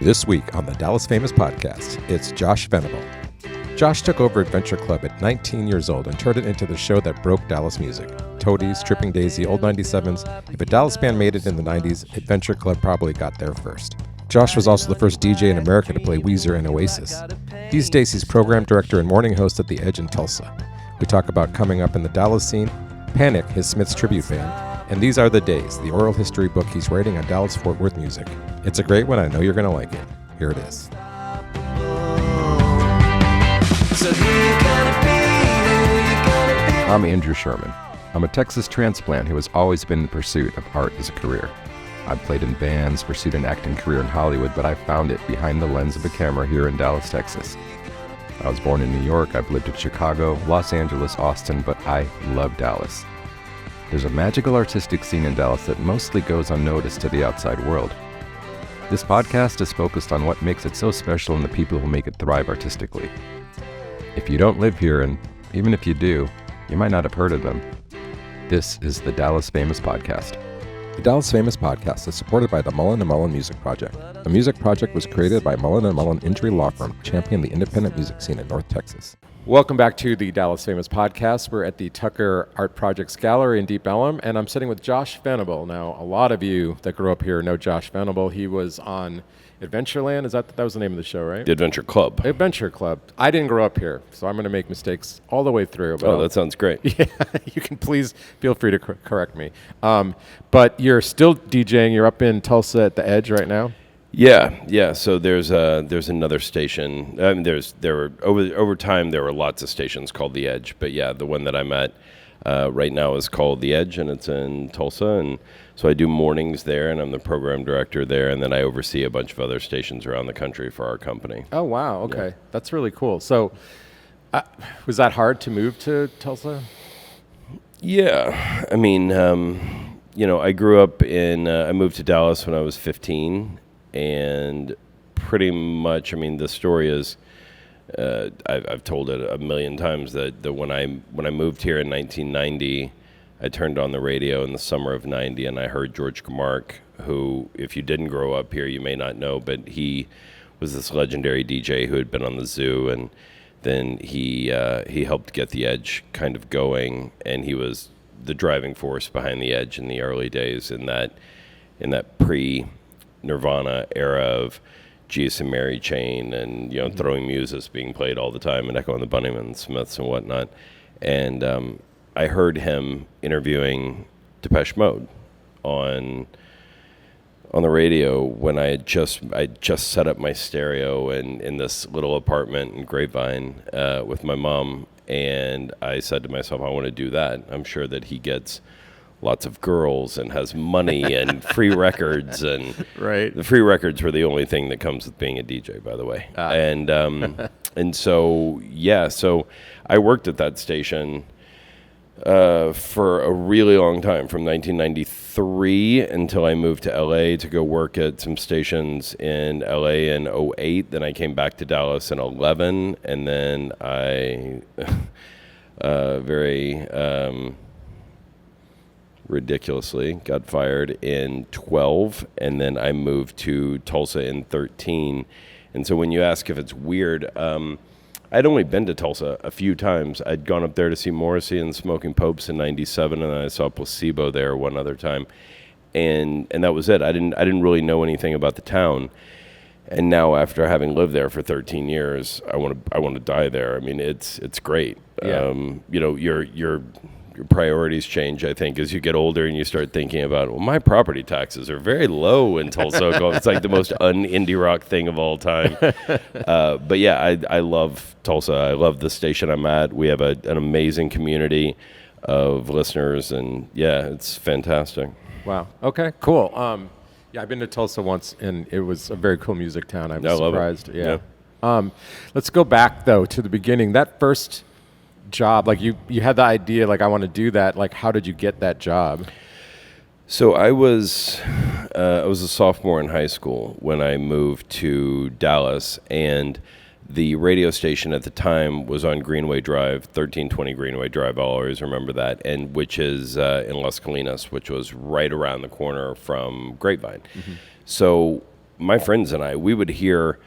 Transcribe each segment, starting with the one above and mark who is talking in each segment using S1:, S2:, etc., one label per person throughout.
S1: This week on the Dallas Famous Podcast, it's Josh Venable. Josh took over Adventure Club at 19 years old and turned it into the show that broke Dallas music. Toadies, Tripping Daisy, Old 97s. If a Dallas band made it in the 90s, Adventure Club probably got there first. Josh was also the first DJ in America to play Weezer and Oasis. These days, he's program director and morning host at The Edge in Tulsa. We talk about coming up in the Dallas scene, Panic, his Smiths tribute band, and These Are the Days, the oral history book he's writing on Dallas-Fort Worth music. It's a great one. I know you're going to like it. Here it is.
S2: I'm Andrew Sherman. I'm a Texas transplant who has always been in pursuit of art as a career. I've played in bands, pursued an acting career in Hollywood, but I found it behind the lens of a camera here in Dallas, Texas. I was born in New York. I've lived in Chicago, Los Angeles, Austin, but I love Dallas. There's a magical artistic scene in Dallas that mostly goes unnoticed to the outside world. This podcast is focused on what makes it so special and the people who make it thrive artistically. If you don't live here, and even if you do, you might not have heard of them. This is the Dallas Famous Podcast.
S1: The Dallas Famous Podcast is supported by the Mullen & Mullen Music Project. The music project was created by Mullen & Mullen Injury Law Firm, championing the independent music scene in North Texas. Welcome back to the Dallas Famous Podcast. We're at the Tucker Art Projects Gallery in Deep Ellum, and I'm sitting with Josh Venable. Now, a lot of you that grew up here know Josh Venable. He was on Adventureland. That was the name of the show, right?
S3: The Adventure Club.
S1: Adventure Club. I didn't grow up here, so I'm going to make mistakes all the way through.
S3: Oh, that sounds great.
S1: Yeah, you can please feel free to correct me. But you're still DJing. You're up in Tulsa at the Edge right now.
S3: Yeah. So there's another station. Over time there were lots of stations called the Edge, but yeah, the one that I'm at right now is called the Edge, and it's in Tulsa, and so I do mornings there, and I'm the program director there, and then I oversee a bunch of other stations around the country for our company.
S1: Oh wow, okay,
S3: yeah.
S1: That's really cool. So, was that hard to move to Tulsa?
S3: Yeah, I mean, I grew up I moved to Dallas when I was 15. And pretty much, the story is, I've told it a million times that when I moved here in 1990, I turned on the radio in the summer of 90, and I heard George Mark, who, if you didn't grow up here, you may not know, but he was this legendary DJ who had been on the Zoo, and then he helped get the Edge kind of going, and he was the driving force behind the Edge in the early days in that pre-Nirvana era of Jesus and Mary Chain and Throwing Muses being played all the time, and Echo and the Bunnymen, Smiths and whatnot. And I heard him interviewing Depeche Mode on the radio when I just set up my stereo in this little apartment in Grapevine with my mom, and I said to myself, I want to do that. I'm sure that he gets lots of girls and has money and free records, and
S1: right.
S3: The free records were the only thing that comes with being a DJ, by the way. And so I worked at that station for a really long time, from 1993 until I moved to LA to go work at some stations in LA in 2008. Then I came back to Dallas in 2011, and then I ridiculously got fired in 2012, and then I moved to Tulsa in 2013. And so when you ask if it's weird, I'd only been to Tulsa a few times. I'd gone up there to see Morrissey and Smoking Popes in 97, and then I saw Placebo there one other time, and that was it. I didn't really know anything about the town. And now, after having lived there for 13 years, I want to die there. It's great.
S1: Yeah.
S3: Your priorities change, I think, as you get older and you start thinking about, well, my property taxes are very low in Tulsa. It's like the most un-indie rock thing of all time. But yeah, I love Tulsa. I love the station I'm at. We have an amazing community of listeners, and yeah, it's fantastic.
S1: Wow. Okay, cool. I've been to Tulsa once, and it was a very cool music town. I was surprised.
S3: Love it.
S1: Yeah. Let's go back, though, to the beginning. That first job, like you had the idea, like, I want to do that. Like, how did you get that job?
S3: So I was a sophomore in high school when I moved to Dallas, and the radio station at the time was on Greenway Drive, 1320 Greenway Drive. I'll always remember that, and which is in Las Colinas, which was right around the corner from Grapevine. Mm-hmm. So my friends and I, we would hear,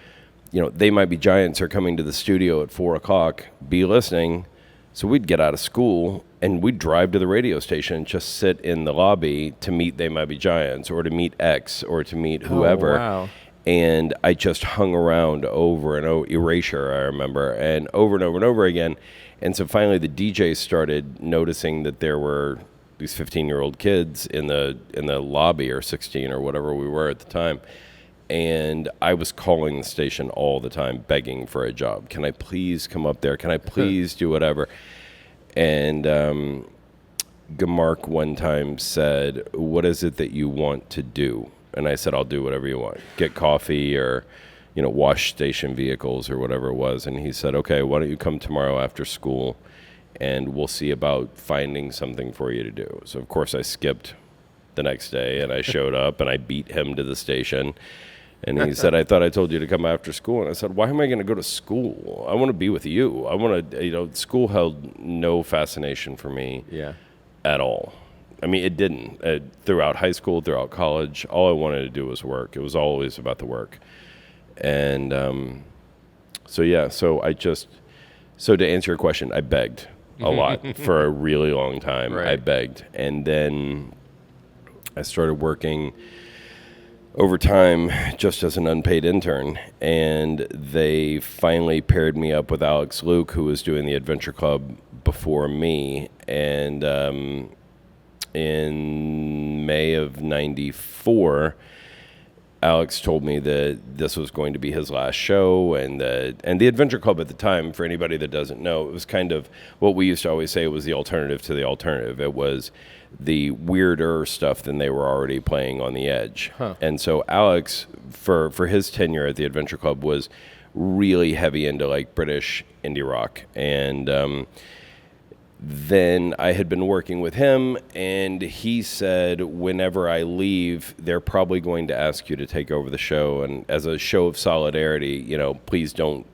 S3: They Might Be Giants are coming to the studio at 4 o'clock, be listening. So we'd get out of school and we'd drive to the radio station and just sit in the lobby to meet They Might Be Giants or to meet X or to meet whoever.
S1: Oh, wow.
S3: And I just hung around over and over, Erasure, I remember, and over and over again. And so finally the DJs started noticing that there were these 15-year-old kids in the lobby, or 16 or whatever we were at the time. And I was calling the station all the time, begging for a job. Can I please come up there? Can I please do whatever? And Gamark one time said, what is it that you want to do? And I said, I'll do whatever you want. Get coffee or, wash station vehicles or whatever it was. And he said, okay, why don't you come tomorrow after school and we'll see about finding something for you to do. So, of course, I skipped the next day and I showed up and I beat him to the station. And he said, I thought I told you to come after school. And I said, why am I going to go to school? I want to be with you. I want to, school held no fascination for me at all. I mean, it didn't. Throughout high school, throughout college, all I wanted to do was work. It was always about the work. And so to answer your question, I begged a lot for a really long time.
S1: Right.
S3: I begged. And then I started working over time just as an unpaid intern, and they finally paired me up with Alex Luke, who was doing the Adventure Club before me, and in May of '94, Alex told me that this was going to be his last show, and the Adventure Club at the time, for anybody that doesn't know, it was kind of what we used to always say was the alternative to the alternative. It was the weirder stuff than they were already playing on the Edge. And so Alex, for his tenure at the Adventure Club, was really heavy into like British indie rock. And then I had been working with him, and he said, whenever I leave, they're probably going to ask you to take over the show, and as a show of solidarity, please don't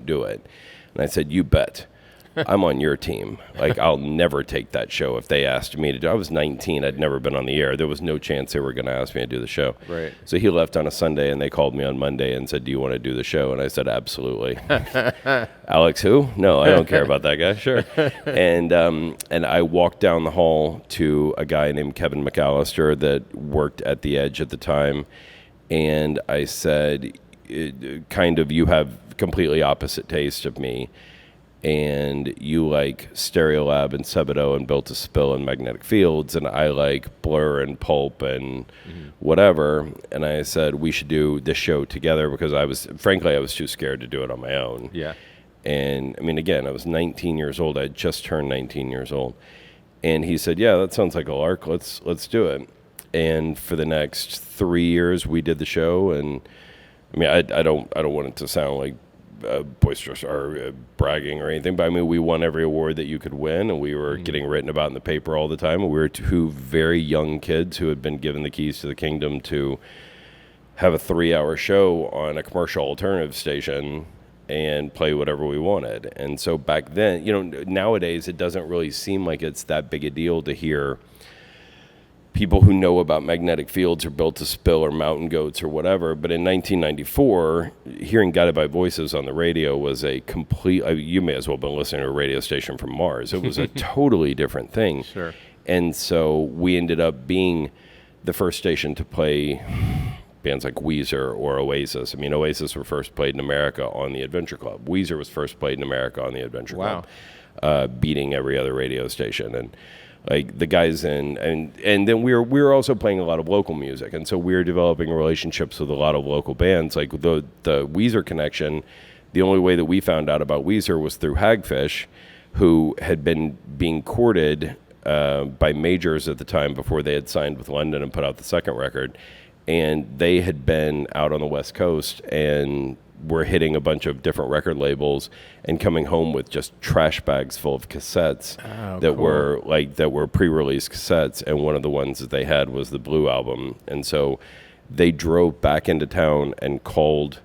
S3: do it. And I said, you bet. I'm on your team. Like, I'll never take that show if they asked me to do it. I was 19. I'd never been on the air. There was no chance they were going to ask me to do the show.
S1: Right.
S3: So he left on a Sunday, and they called me on Monday and said, do you want to do the show? And I said, absolutely. Alex who? No, I don't care about that guy. Sure. And I walked down the hall to a guy named Kevin McAllister that worked at the Edge at the time, and I said, you have completely opposite taste of me. And you like Stereolab and Sebadoh and Built to Spill and Magnetic Fields, and I like Blur and Pulp and whatever. And I said we should do this show together because I was too scared to do it on my own.
S1: Yeah.
S3: And I mean, again, I was 19 years old. I had just turned 19 years old. And he said, yeah, that sounds like a lark. Let's do it. And for the next 3 years, we did the show. And I mean, I don't want it to sound like boisterous or bragging or anything, but I mean, we won every award that you could win, and we were getting written about in the paper all the time. And we were two very young kids who had been given the keys to the kingdom to have a 3-hour show on a commercial alternative station and play whatever we wanted. And so back then, nowadays it doesn't really seem like it's that big a deal to hear people who know about Magnetic Fields or Built to Spill or Mountain Goats or whatever. But in 1994, hearing Guided by Voices on the radio was a complete, you may as well have been listening to a radio station from Mars. It was a totally different thing.
S1: Sure.
S3: And so we ended up being the first station to play bands like Weezer or Oasis. I mean, Oasis were first played in America on the Adventure Club. Weezer was first played in America on the Adventure Club, beating every other radio station. And like the guys and then we were also playing a lot of local music, and so we were developing relationships with a lot of local bands. Like the Weezer connection, the only way that we found out about Weezer was through Hagfish, who had been being courted by majors at the time before they had signed with London and put out the second record, and they had been out on the West Coast and were hitting a bunch of different record labels and coming home with just trash bags full of cassettes that were pre-release cassettes, and one of the ones that they had was the Blue album. And so they drove back into town and called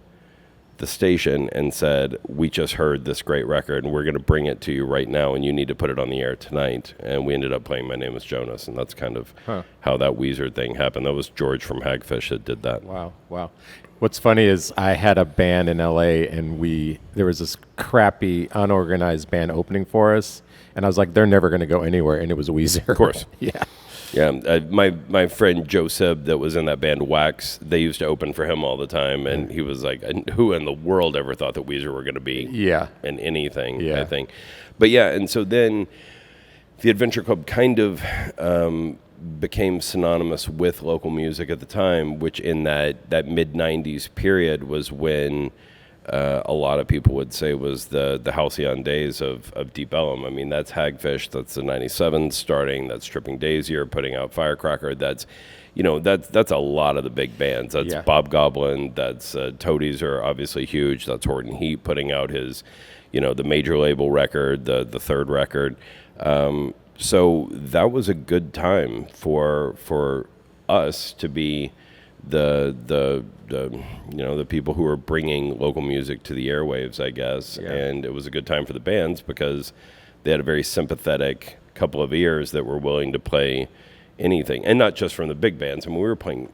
S3: the station and said, we just heard this great record and we're going to bring it to you right now and you need to put it on the air tonight. And we ended up playing My Name is Jonas, and that's kind of how that Weezer thing happened. That was George from Hagfish that did that.
S1: Wow. What's funny is I had a band in LA and there was this crappy, unorganized band opening for us, and I was like, they're never going to go anywhere, and it was Weezer.
S3: Of course.
S1: Yeah.
S3: Yeah, my friend Joe Sib that was in that band Wax, they used to open for him all the time, and he was like, who in the world ever thought that Weezer were going to be in anything, I think. But yeah, and so then the Adventure Club kind of became synonymous with local music at the time, which in that mid-'90s period was when a lot of people would say was the halcyon days of Deep Ellum. I mean, that's Hagfish, that's the 97 starting, that's Tripping Daisy are putting out Firecracker, that's a lot of the big bands. That's Bob Goblin, that's Toadies are obviously huge, that's Horton Heat putting out his, the major label record, the third record. So that was a good time for us to be the people who were bringing local music to the airwaves, I guess. And it was a good time for the bands because they had a very sympathetic couple of ears that were willing to play anything, and not just from the big bands. I mean, we were playing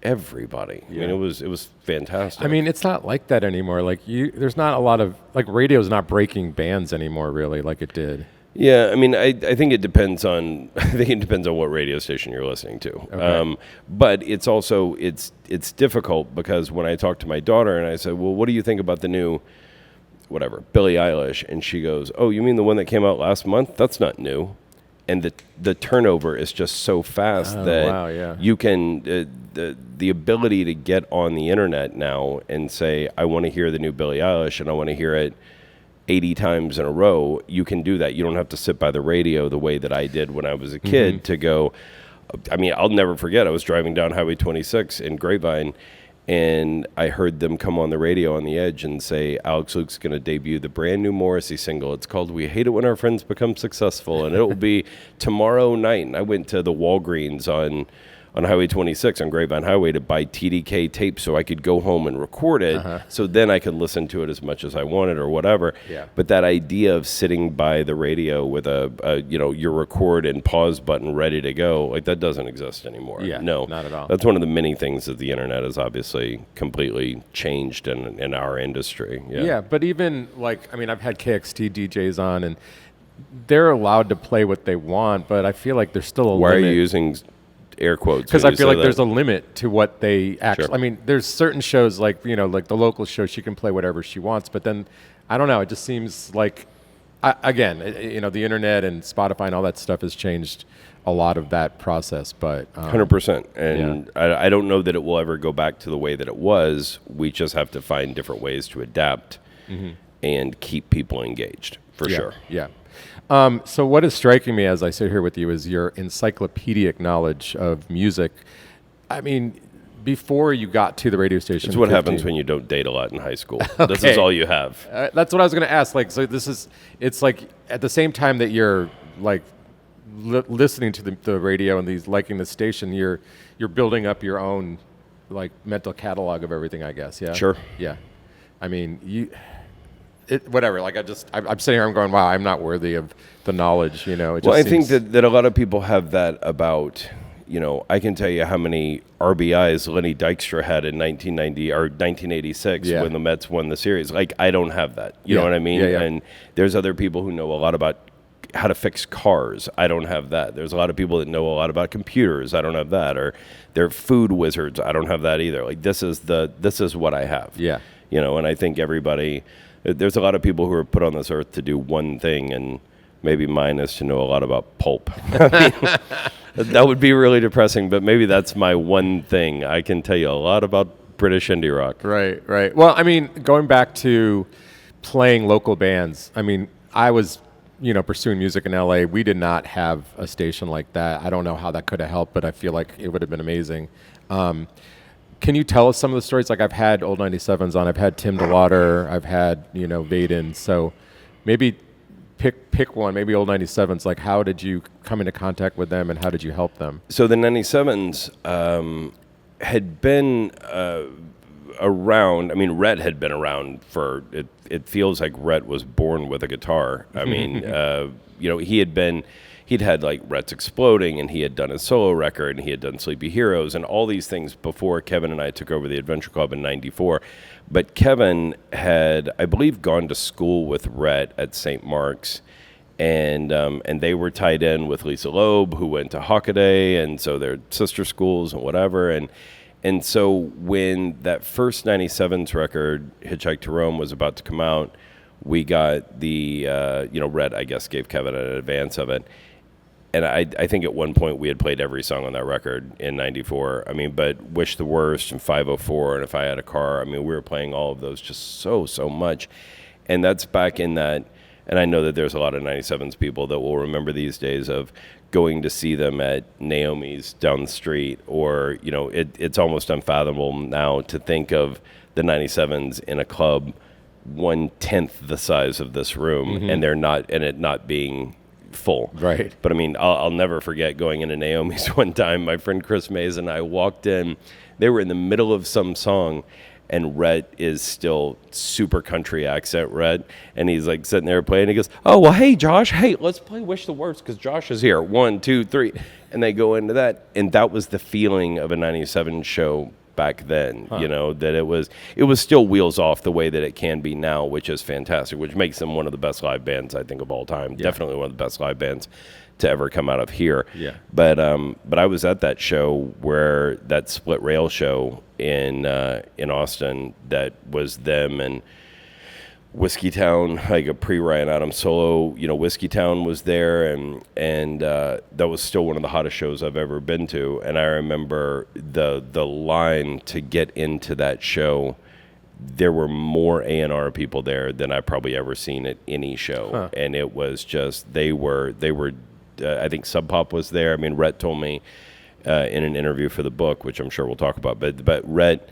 S3: everybody. I mean, it was fantastic.
S1: I mean, it's not like that anymore. Like there's not a lot of radio's not breaking bands anymore, really, like it did.
S3: Yeah, I mean, I think it depends on what radio station you're listening to.
S1: Okay.
S3: But it's also it's difficult because when I talk to my daughter and I said, well, what do you think about the new Billie Eilish? And she goes, oh, you mean the one that came out last month? That's not new. And the turnover is just so fast that you can the ability to get on the internet now and say, I want to hear the new Billie Eilish and I want to hear it 80 times in a row. You can do that. You don't have to sit by the radio the way that I did when I was a kid to go. I mean, I'll never forget. I was driving down Highway 26 in Grapevine, and I heard them come on the radio on the edge and say, Alex Luke's going to debut the brand new Morrissey single. It's called We Hate It When Our Friends Become Successful, and it will be tomorrow night. And I went to the Walgreens on Highway 26 on Grapevine Highway to buy TDK tape so I could go home and record it, so then I could listen to it as much as I wanted or whatever. Yeah. But that idea of sitting by the radio with your record and pause button ready to go, like that doesn't exist anymore.
S1: Yeah,
S3: no,
S1: not at all.
S3: That's one of the many things that the internet has obviously completely changed in our industry.
S1: Yeah, but even I've had KXT DJs on, and they're allowed to play what they want, but I feel like there's still a limit.
S3: Why are you using air quotes?
S1: Because I feel like there's a limit to what they actually.
S3: Sure.
S1: I mean, there's certain shows like the local show, she can play whatever she wants. But then, I don't know. It just seems like, the internet and Spotify and all that stuff has changed a lot of that process. But
S3: 100%. And I don't know that it will ever go back to the way that it was. We just have to find different ways to adapt and keep people engaged for sure.
S1: Yeah. So what is striking me as I sit here with you is your encyclopedic knowledge of music. I mean, before you got to the radio station.
S3: It's what happens when you don't date a lot in high school. Okay. This is all you have.
S1: That's what I was going to ask. It's like at the same time that you're like listening to the radio and liking the station, you're building up your own like mental catalog of everything, I guess. Yeah.
S3: Sure.
S1: Yeah. I mean, whatever. Like I'm sitting here, I'm going, wow, I'm not worthy of the knowledge.
S3: I think that a lot of people have that about. I can tell you how many RBIs Lenny Dykstra had in 1990 or 1986 when the Mets won the series. Like, I don't have that. You know what I mean?
S1: Yeah.
S3: And there's other people who know a lot about how to fix cars. I don't have that. There's a lot of people that know a lot about computers. I don't have that. Or they're food wizards. I don't have that either. Like, this is what I have.
S1: Yeah.
S3: And I think there's a lot of people who are put on this earth to do one thing, and maybe mine is to know a lot about pulp. That would be really depressing, but maybe that's my one thing. I can tell you a lot about British indie rock.
S1: Right. Well, I mean, going back to playing local bands, I mean, I was, pursuing music in LA. We did not have a station like that. I don't know how that could have helped, but I feel like it would have been amazing. Can you tell us some of the stories? Like, I've had Old 97s on, I've had Tim DeLauder, I've had, Vaden. So maybe pick one, maybe Old 97s. Like, how did you come into contact with them and how did you help them?
S3: So the 97s had been around. I mean, Rhett had been around for it. It feels like Rhett was born with a guitar. I mean, he'd had like Rhett's Exploding, and he had done a solo record, and he had done Sleepy Heroes, and all these things before Kevin and I took over the Adventure Club in '94. But Kevin had, I believe, gone to school with Rhett at St. Mark's. And they were tied in with Lisa Loeb, who went to Hockaday, and so they're sister schools and whatever. And so when that first 97's record, Hitchhike to Rome, was about to come out, we got the, Rhett, I guess, gave Kevin an advance of it. And I think at one point we had played every song on that record in 94. I mean, but Wish the Worst and 504 and If I Had a Car, I mean, we were playing all of those just so much. And that's back in that. And I know that there's a lot of 97's people that will remember these days of going to see them at Naomi's down the street, or, it's almost unfathomable now to think of the 97's in a club 1/10 the size of this room, and it not being full.
S1: Right.
S3: But I mean, I'll never forget going into Naomi's one time. My friend Chris Mays and I walked in. They were in the middle of some song, and Rhett is still super country accent Rhett, and he's like sitting there playing. He goes, "Oh, well, hey, Josh, hey, let's play Wish the Worst because Josh is here. 1, 2, 3." And they go into that, and that was the feeling of a 97 show back then, that it was still wheels off the way that it can be now, which is fantastic, which makes them one of the best live bands, I think, of all time. Yeah. Definitely one of the best live bands to ever come out of here.
S1: Yeah.
S3: But I was at that show where that Split Rail show in Austin, that was them and Whiskey Town, like a pre-Ryan Adams solo, Whiskey Town was there, and that was still one of the hottest shows I've ever been to. And I remember the line to get into that show. There were more A&R people there than I've probably ever seen at any show, and it was just they were. I think Sub Pop was there. I mean, Rhett told me in an interview for the book, which I'm sure we'll talk about, but Rhett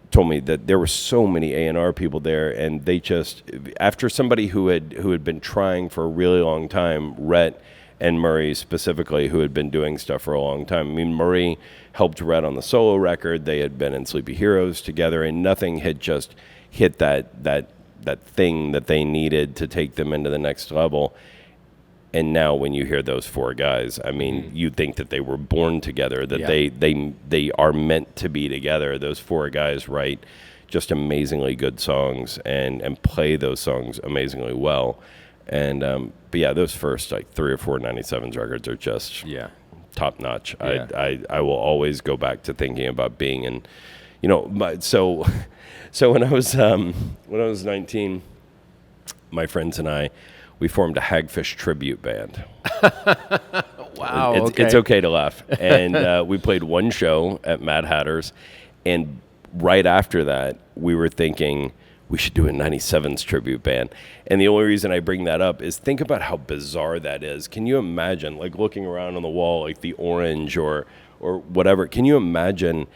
S3: told me that there were so many A&R people there, and they just, after somebody who had been trying for a really long time, Rhett and Murray specifically, who had been doing stuff for a long time. I mean, Murray helped Rhett on the solo record. They had been in Sleepy Heroes together, and nothing had just hit that thing that they needed to take them into the next level. And now when you hear those four guys, I mean, you think that they were born together, that they are meant to be together. Those four guys write just amazingly good songs and play those songs amazingly well. And but yeah, those first like 3 or 4 97's records are just top notch. Yeah. I will always go back to thinking about being in, so when I was 19, my friends and I, we formed a Hagfish tribute band.
S1: Wow.
S3: It's okay to laugh. And we played one show at Mad Hatter's. And right after that, we were thinking we should do a 97's tribute band. And the only reason I bring that up is think about how bizarre that is. Can you imagine, like looking around on the wall, like the Orange or whatever, can you imagine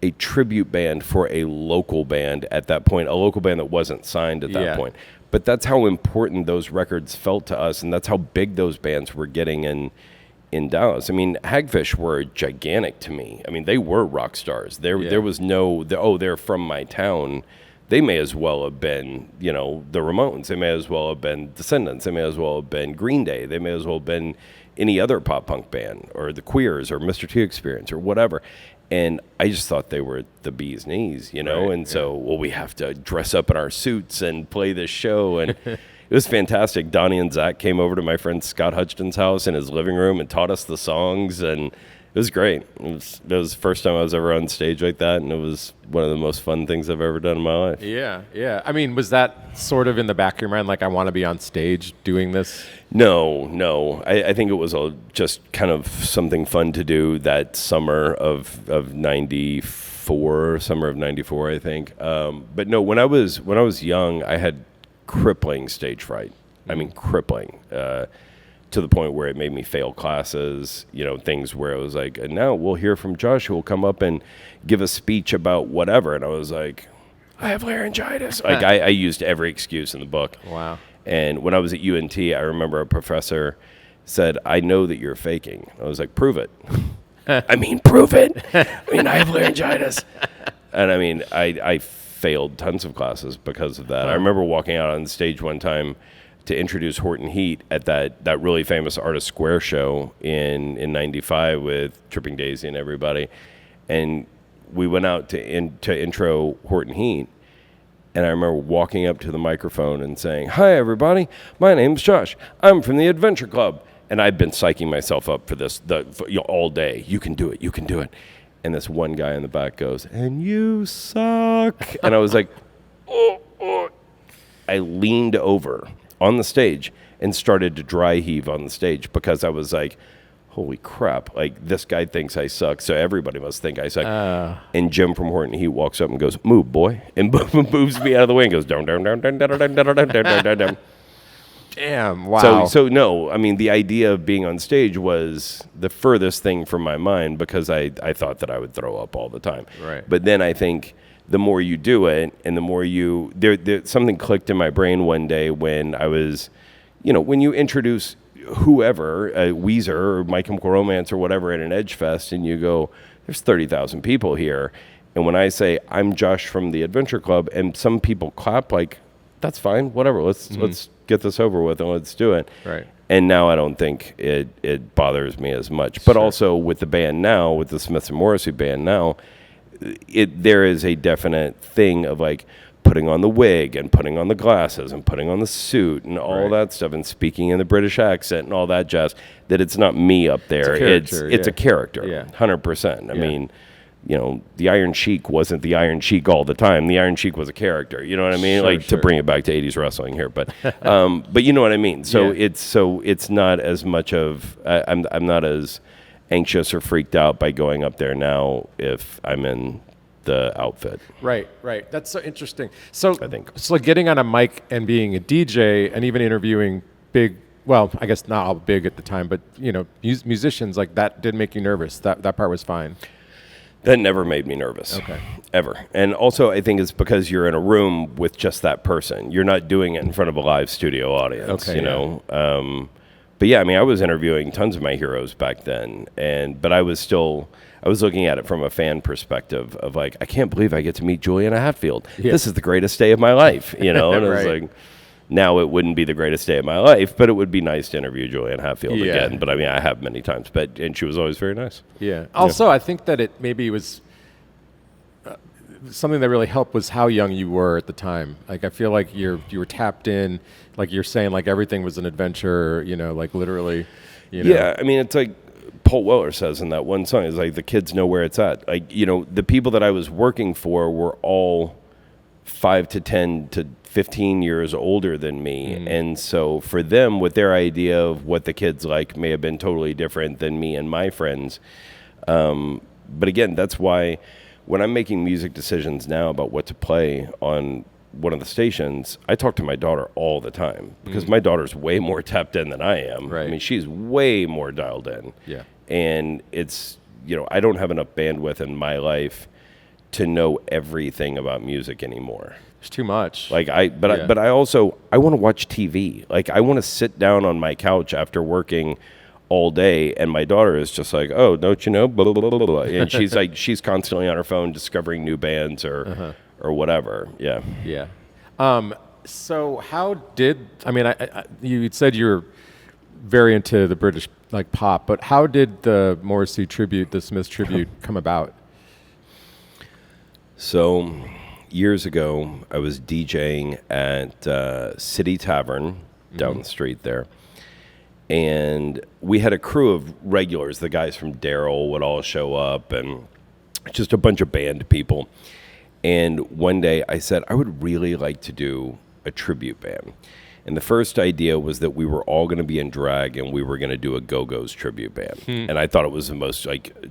S3: a tribute band for a local band at that point, a local band that wasn't signed at that point? But that's how important those records felt to us, and that's how big those bands were getting in Dallas. I mean, Hagfish were gigantic to me. I mean, they were rock stars. There was no, they're from my town. They may as well have been, the Ramones. They may as well have been Descendants. They may as well have been Green Day. They may as well have been any other pop punk band, or the Queers, or Mr. T Experience, or whatever. And I just thought they were the bee's knees, Right, and so, we have to dress up in our suits and play this show. And it was fantastic. Donnie and Zach came over to my friend Scott Hutchton's house in his living room and taught us the songs. And it was great. It was the first time I was ever on stage like that. And it was one of the most fun things I've ever done in my life.
S1: Yeah. I mean, was that sort of in the back of your mind, like, I want to be on stage doing this?
S3: No. I think it was just kind of something fun to do that summer of 94, summer of 94, I think. But no, when I was young, I had crippling stage fright. I mean, crippling. To the point where it made me fail classes, things where it was like, and now we'll hear from Josh, who will come up and give a speech about whatever. And I was like, I have laryngitis. Like I used every excuse in the book.
S1: Wow.
S3: And when I was at UNT, I remember a professor said, I know that you're faking. I was like, prove it. I mean, prove it. I mean, I have laryngitis. And I mean, I failed tons of classes because of that. I remember walking out on stage one time to introduce Horton Heat at that really famous Artist Square show in 95 with Tripping Daisy and everybody. And we went out to intro Horton Heat. And I remember walking up to the microphone and saying, "Hi, everybody. My name's Josh. I'm from the Adventure Club." And I'd been psyching myself up for this all day. You can do it. You can do it. And this one guy in the back goes, "And you suck." And I was like, oh. I leaned over on the stage and started to dry heave on the stage because I was like, holy crap, like this guy thinks I suck, so everybody must think I suck. And Jim from Horton Heat walks up and goes, "Move, boy," and moves me out of the way and goes, down, down, down, down, down, down, down, down, down, down.
S2: Damn, wow.
S3: So no, I mean, the idea of being on stage was the furthest thing from my mind because I thought that I would throw up all the time.
S2: Right.
S3: But then I think the more you do it and the more something clicked in my brain one day when I was, when you introduce whoever, Weezer or My Chemical Romance or whatever at an Edge Fest, and you go, there's 30,000 people here. And when I say, "I'm Josh from the Adventure Club," and some people clap, like, that's fine, whatever, let's get this over with and let's do it.
S2: Right.
S3: And now I don't think it bothers me as much. But also with the band now, with the Smith and Morrissey band now, there is a definite thing of like, putting on the wig and putting on the glasses and putting on the suit and all that stuff and speaking in the British accent and all that jazz, that it's not me up there. It's a character, 100%. I mean, the Iron Sheik wasn't the Iron Sheik all the time. The Iron Sheik was a character. You know what I mean? To bring it back to 80s wrestling here, but you know what I mean. So it's not as much of I'm not as anxious or freaked out by going up there now if I'm in the outfit.
S1: Right. That's so interesting. So
S3: I think
S1: getting on a mic and being a DJ and even interviewing big, well, I guess not all big at the time, but musicians, like that did make you nervous. That part was fine.
S3: That never made me nervous.
S1: Okay.
S3: Ever. And also I think it's because you're in a room with just that person. You're not doing it in front of a live studio audience, But yeah, I mean, I was interviewing tons of my heroes back then, but I was looking at it from a fan perspective of like, I can't believe I get to meet Juliana Hatfield. Yeah. This is the greatest day of my life, And it was like, now it wouldn't be the greatest day of my life, but it would be nice to interview Juliana Hatfield again. But I mean, I have many times, and she was always very nice.
S1: Yeah. Also, I think that it maybe was something that really helped was how young you were at the time. Like, I feel like you were tapped in, like you're saying, like everything was an adventure, like literally,
S3: Yeah, I mean, it's like Paul Weller says in that one song, it's like the kids know where it's at. Like, the people that I was working for were all 5 to 10 to 15 years older than me. Mm-hmm. And so for them, with their idea of what the kids like may have been totally different than me and my friends. But again, that's why when I'm making music decisions now about what to play on one of the stations, I talk to my daughter all the time because my daughter's way more tapped in than I am.
S1: Right.
S3: I mean, she's way more dialed in.
S1: Yeah.
S3: And it's, I don't have enough bandwidth in my life to know everything about music anymore.
S1: It's too much.
S3: Like I want to watch TV. Like I want to sit down on my couch after working all day, and my daughter is just like, "Oh, don't you know?" Blah, blah, blah, blah, blah. And she's like, she's constantly on her phone discovering new bands or whatever. Yeah.
S1: Yeah. So how did you said you were very into the British like pop, but how did the Morrissey tribute, the Smiths tribute, come about?
S3: So years ago, I was DJing at City Tavern down the street there. And we had a crew of regulars. The guys from Daryl would all show up and just a bunch of band people. And one day I said, I would really like to do a tribute band. And the first idea was that we were all going to be in drag and we were going to do a Go-Go's tribute band. And I thought it was the most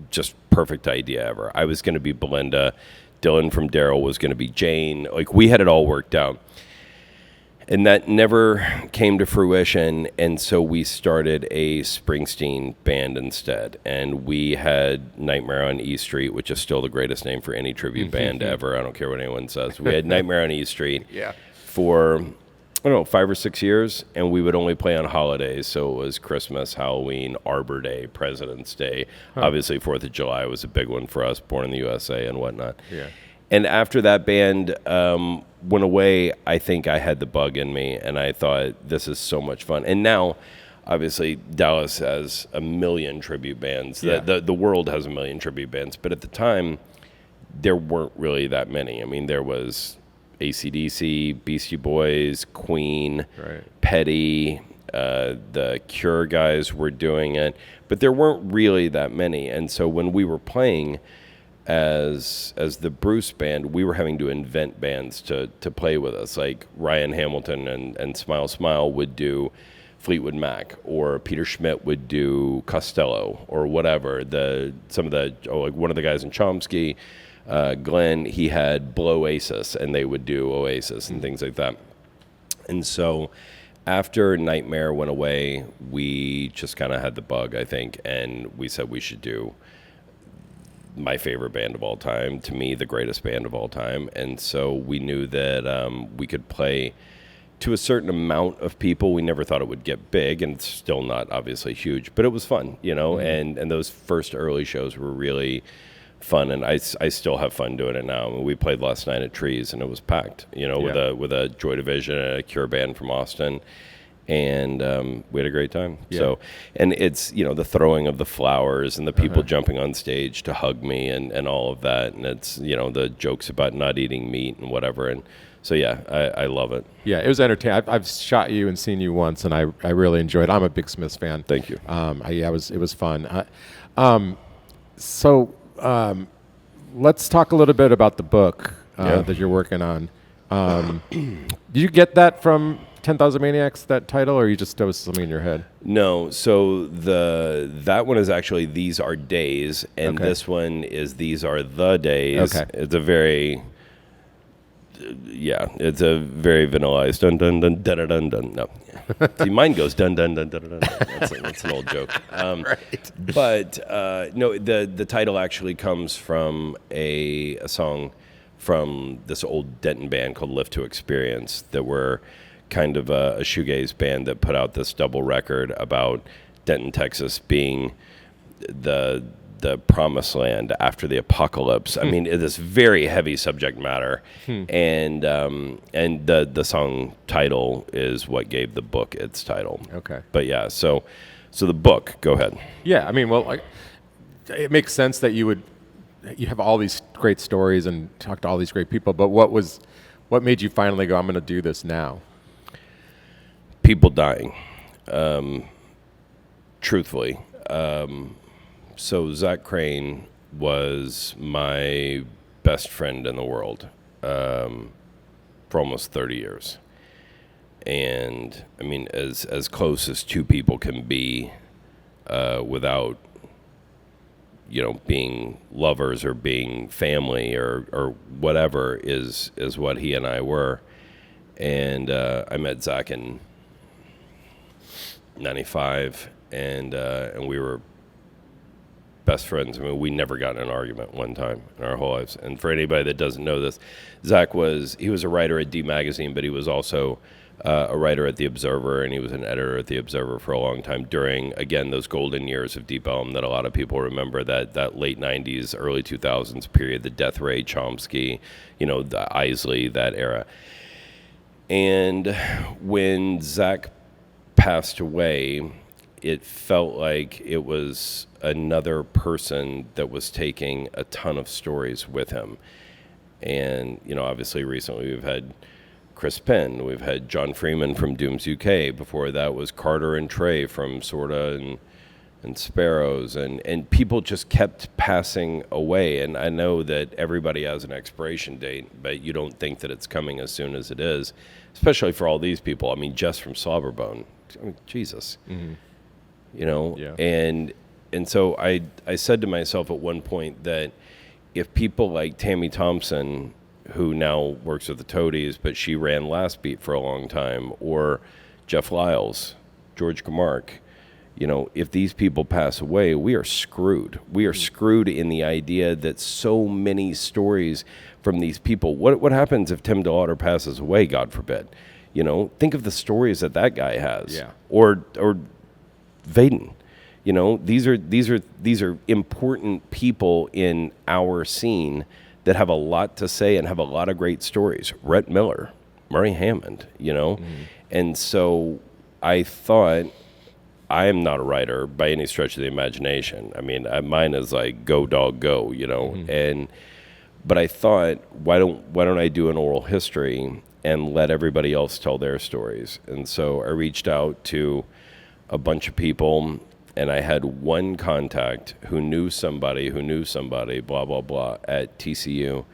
S3: just perfect idea ever. I was going to be Belinda. Dylan from Daryl was going to be Jane. Like, we had it all worked out. And that never came to fruition, and so we started a Springsteen band instead. And we had Nightmare on E Street, which is still the greatest name for any tribute band ever. I don't care what anyone says. We had Nightmare on E Street for, I don't know, 5 or 6 years, and we would only play on holidays. So it was Christmas, Halloween, Arbor Day, President's Day. Obviously, 4th of July was a big one for us, Born in the USA and whatnot.
S1: Yeah.
S3: And after that band went away, I think I had the bug in me, and I thought, this is so much fun. And now, obviously, Dallas has a million tribute bands.
S1: Yeah.
S3: The world has a million tribute bands. But at the time, there weren't really that many. I mean, there was AC/DC, Beastie Boys, Queen,
S1: Right.
S3: Petty, the Cure guys were doing it. But there weren't really that many. And so when we were playing as the Bruce band, we were having to invent bands to play with us. Like Ryan Hamilton and Smile Smile would do Fleetwood Mac, or Peter Schmidt would do Costello, or whatever. Like one of the guys in Chomsky, Glenn, he had Oasis, and they would do Oasis and things like that. And so after Nightmare went away, we just kind of had the bug, I think, and we said we should do my favorite band of all time, to me, the greatest band of all time. And so we knew that we could play to a certain amount of people. We never thought it would get big, and it's still not obviously huge, but it was fun, you know, and those first early shows were really fun, and I still have fun doing it now. I mean, we played last night at Trees, and it was packed, you know, with a Joy Division and a Cure band from Austin. And we had a great time.
S1: Yeah.
S3: So, and it's, you know, the throwing of the flowers and the people jumping on stage to hug me and all of that. And it's, you know, the jokes about not eating meat and whatever. And so, yeah, I love it.
S1: Yeah, it was entertaining. I've shot you and seen you once, and I really enjoyed it. I'm a big Smiths fan.
S3: Thank you.
S1: It was fun. Let's talk a little bit about the book that you're working on. Did you get that from 10,000 Maniacs, that title, or that was something in your head?
S3: No, so that one is actually These Are Days, and this one is These Are the Days.
S1: Okay.
S3: It's a very, it's a very vanillized dun dun dun dun dun dun. No, see, mine goes dun dun dun dun dun. That's an old joke.
S1: Right.
S3: But no, the title actually comes from a song from this old Denton band called Lift to Experience, that were kind of a shoegaze band that put out this double record about Denton, Texas being the promised land after the apocalypse. I mean, this very heavy subject matter, and the song title is what gave the book its title.
S1: Okay.
S3: But yeah, so the book. Go ahead.
S1: Yeah, I mean, well, it makes sense that you have all these great stories and talk to all these great people, but what made you finally go, I'm going to do this now?
S3: People dying, truthfully. So Zach Crane was my best friend in the world for almost 30 years. And, I mean, as close as two people can be without, you know, being lovers or being family or whatever is what he and I were. And I met Zach in 95, and we were best friends. I mean, we never got in an argument one time in our whole lives. And for anybody that doesn't know this, Zach was a writer at D Magazine, but he was also a writer at The Observer, and he was an editor at The Observer for a long time during, again, those golden years of Deep Elm that a lot of people remember, that late 90s, early 2000s period, the Death Ray, Chomsky, you know, the Isley, that era. And when Zach passed away, it felt like it was another person that was taking a ton of stories with him. And, you know, obviously recently we've had Chris Penn, we've had John Freeman from Dooms UK. Before that was Carter and Trey from Sorta and Sparrows, and people just kept passing away. And I know that everybody has an expiration date, but you don't think that it's coming as soon as it is, especially for all these people. I mean, just from Slobberbone, I mean, Jesus, you know.
S1: Yeah.
S3: And so I said to myself at one point that if people like Tammy Thompson, who now works with the Toadies, but she ran Last Beat for a long time, or Jeff Lyles, George Camargue, you know, if these people pass away, we are screwed. We are screwed in the idea that so many stories from these people. What happens if Tim DeLauder passes away, God forbid? You know, think of the stories that guy has.
S1: Yeah.
S3: Or Vaden. You know, these are important people in our scene that have a lot to say and have a lot of great stories. Rhett Miller, Murray Hammond, And so I thought, I am not a writer by any stretch of the imagination. I mean, mine is like go dog go, but I thought, why don't I do an oral history and let everybody else tell their stories? And so I reached out to a bunch of people, and I had one contact who knew somebody, blah, blah, blah, at TCU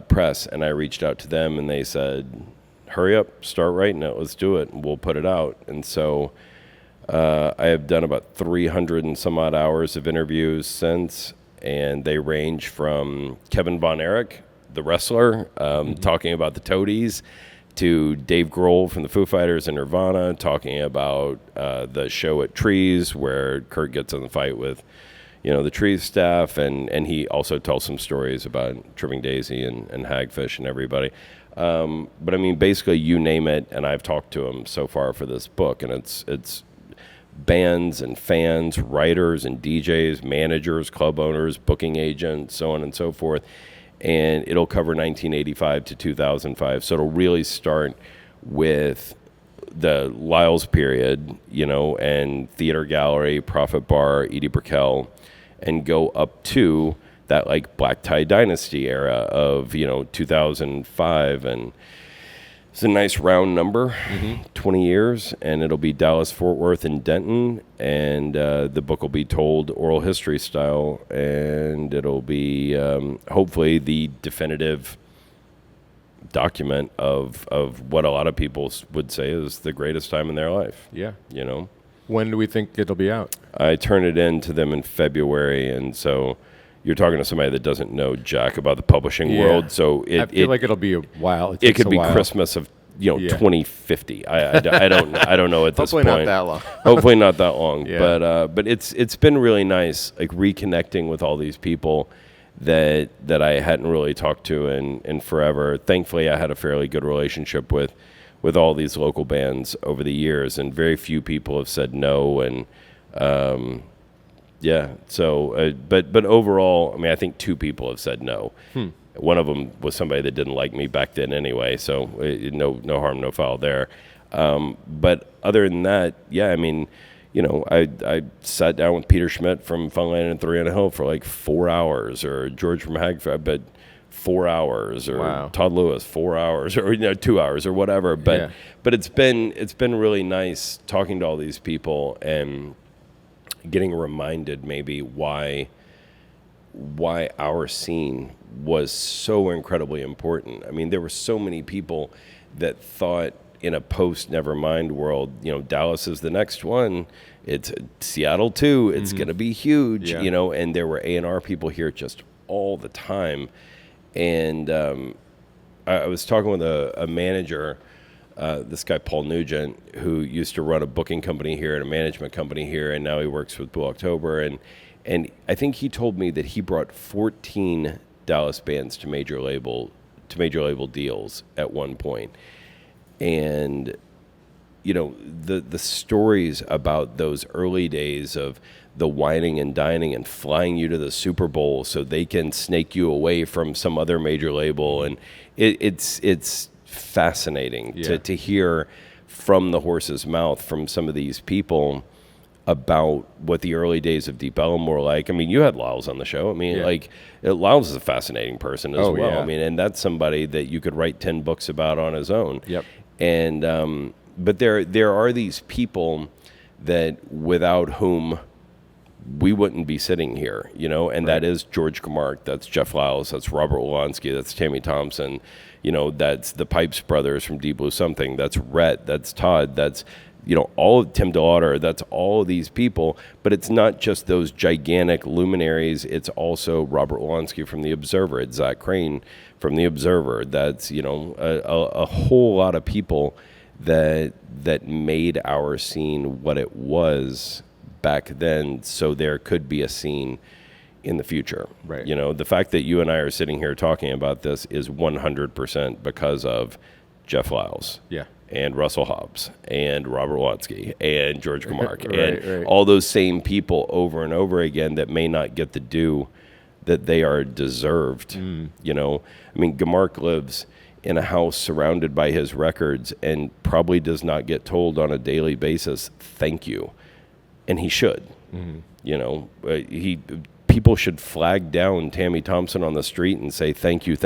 S3: Press. And I reached out to them, and they said, hurry up, start writing it, let's do it, and we'll put it out. And so I have done about 300 and some odd hours of interviews since, and they range from Kevin Von Erich, the wrestler, talking about the Toadies, to Dave Grohl from the Foo Fighters and Nirvana, talking about the show at Trees, where Kurt gets in the fight with, the Trees staff, and he also tells some stories about Tripping Daisy and Hagfish and everybody. But I mean, basically, you name it, and I've talked to him so far for this book, and it's bands and fans, writers and DJs, managers, club owners, booking agents, so on and so forth. And it'll cover 1985 to 2005. So it'll really start with the Lyle's period, and Theater Gallery, Prophet Bar, Edie Brickell, and go up to that like Black Tie Dynasty era of, 2005. And it's a nice round number, 20 years, and it'll be Dallas, Fort Worth, and Denton, and the book will be told oral history style, and it'll be hopefully the definitive document of what a lot of people would say is the greatest time in their life.
S1: Yeah. When do we think it'll be out?
S3: I turn it in to them in February, and so you're talking to somebody that doesn't know jack about the publishing world, so
S1: I feel like it'll be a while.
S3: It could be Christmas of 2050. I don't know at this point.
S1: Hopefully not that long.
S3: Hopefully not that long. Yeah. But it's been really nice, like reconnecting with all these people that I hadn't really talked to in forever. Thankfully, I had a fairly good relationship with all these local bands over the years, and very few people have said no. And so but overall, I mean, I think 2 people have said no. One of them was somebody that didn't like me back then anyway, so no harm, no foul there. But other than that, I mean, I sat down with Peter Schmidt from Funland and Three on a Hill for like 4 hours, or George from Hagfish, but 4 hours, or Todd Lewis 4 hours, or 2 hours, or whatever. But it's been really nice talking to all these people and getting reminded maybe why our scene was so incredibly important. I mean, there were so many people that thought in a post-Nevermind world, Dallas is the next one. It's Seattle too. It's going to be huge, and there were A&R people here just all the time. And I was talking with a manager, this guy Paul Nugent, who used to run a booking company here and a management company here, and now he works with Blue October. And I think he told me that he brought 14 Dallas bands to major label deals at one point. And the stories about those early days of the wining and dining and flying you to the Super Bowl so they can snake you away from some other major label, and it's fascinating to hear from the horse's mouth from some of these people about what the early days of Deep Ellum were like. I mean, you had Lyles on the show. I mean, Lyles is a fascinating person as well. Yeah. I mean, and that's somebody that you could write 10 books about on his own.
S1: Yep.
S3: And but there are these people that without whom we wouldn't be sitting here, and that is George Camark, that's Jeff Lyles, that's Robert Wolanski, that's Tammy Thompson, that's the Pipes brothers from Deep Blue Something, that's Rhett, that's Todd, that's all of Tim DeLauder, that's all of these people. But it's not just those gigantic luminaries. It's also Robert Wolanski from The Observer. It's Zach Crane from The Observer. That's, a whole lot of people that made our scene what it was back then, so there could be a scene in the future.
S1: Right.
S3: The fact that you and I are sitting here talking about this is 100% because of Jeff Lyles.
S1: Yeah.
S3: And Russell Hobbs, and Robert Wolanski, and George Camark, and all those same people over and over again that may not get the due that they are deserved. You know, I mean, Gamark lives in a house surrounded by his records and probably does not get told on a daily basis, thank you. And he should. You know, people should flag down Tammy Thompson on the street and say, thank you,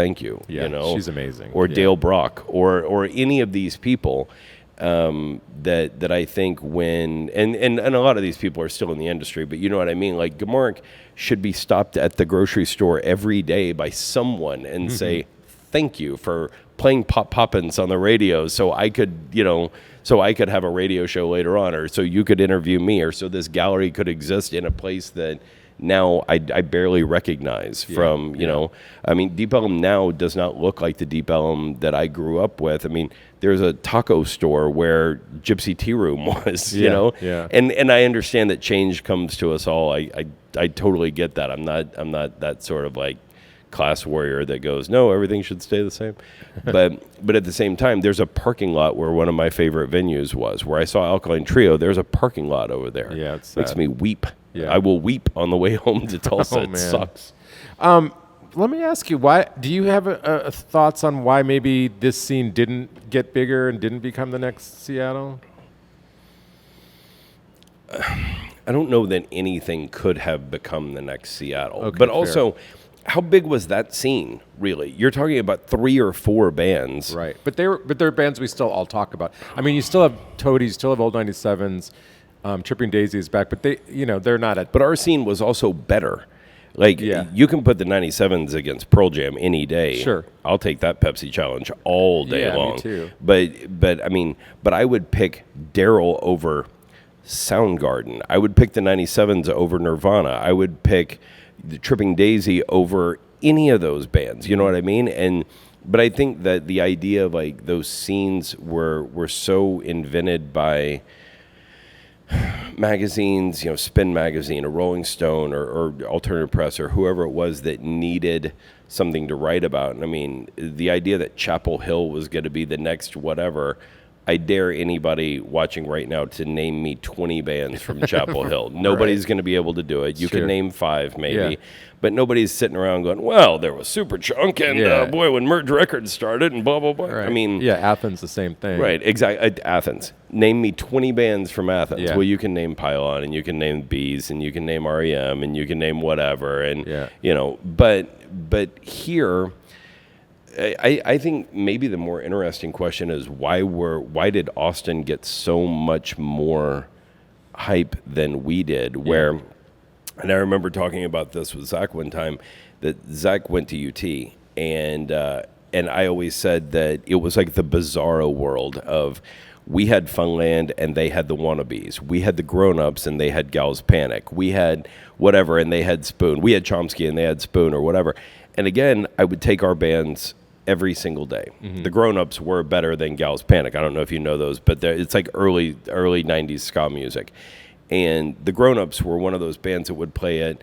S1: Yeah,
S3: you know,
S1: she's amazing.
S3: Or Dale Brock or any of these people that I think when, and a lot of these people are still in the industry, but you know what I mean? Like Gamark should be stopped at the grocery store every day by someone and say, thank you for playing Pop Poppins on the radio so I could, you know, so I could have a radio show later on, or so you could interview me, or so this gallery could exist in a place that now I barely recognize from, you know. I mean, Deep Ellum now does not look like the Deep Ellum that I grew up with. I mean, there's a taco store where Gypsy Tea Room was, you know.
S1: Yeah.
S3: And I understand that change comes to us all. I totally get that. I'm not that sort of like class warrior that goes, no, everything should stay the same. But at the same time, there's a parking lot where one of my favorite venues was, where I saw Alkaline Trio. There's a parking lot over there.
S1: Yeah, it's
S3: makes
S1: sad.
S3: me weep.
S1: Yeah.
S3: I will weep on the way home to Tulsa.
S1: Oh,
S3: It
S1: man.
S3: sucks.
S1: Let me ask you, why do you have thoughts on why maybe this scene didn't get bigger and didn't become the next Seattle?
S3: I don't know that anything could have become the next Seattle.
S1: Okay,
S3: but
S1: fair.
S3: also, how big was that scene, really? You're talking about 3 or 4 bands.
S1: Right, but they're bands we still all talk about. I mean, you still have Toadies, still have Old 97s, Tripping Daisy is back, but they're not at.
S3: But our scene was also better. Like, you can put the 97s against Pearl Jam any day.
S1: Sure.
S3: I'll take that Pepsi challenge all day
S1: Yeah, me
S3: long.
S1: too.
S3: But I mean, I would pick Daryl over Soundgarden. I would pick the 97s over Nirvana. I would pick the Tripping Daisy over any of those bands. You know what I mean? But I think that the idea of like those scenes were so invented by magazines, you know, Spin Magazine or Rolling Stone or Alternative Press or whoever it was that needed something to write about. And I mean, the idea that Chapel Hill was going to be the next whatever, I dare anybody watching right now to name me 20 bands from Chapel Hill. Nobody's going to be able to do it. You
S1: Sure.
S3: can name 5 maybe.
S1: Yeah.
S3: But nobody's sitting around going, well, there was Superchunk and boy, when Merge Records started and blah, blah, blah.
S1: Right.
S3: I mean,
S1: yeah, Athens, the same thing.
S3: right, exactly. Athens. Name me 20 bands from Athens.
S1: Yeah.
S3: Well, you can name Pylon and you can name Bees and you can name REM and you can name whatever. And, you know, but here, I think maybe the more interesting question is why did Austin get so much more hype than we did? Where, and I remember talking about this with Zach one time, that Zach went to UT, and I always said that it was like the bizarro world of we had Funland and they had the Wannabes. We had the Grown-Ups and they had Gals Panic. We had whatever and they had Spoon. We had Chomsky and they had Spoon or whatever. And again, I would take our bands every single day. The Grown-Ups were better than Gals Panic. I don't know if you know those, but it's like early 90s ska music. And the Grown-Ups were one of those bands that would play at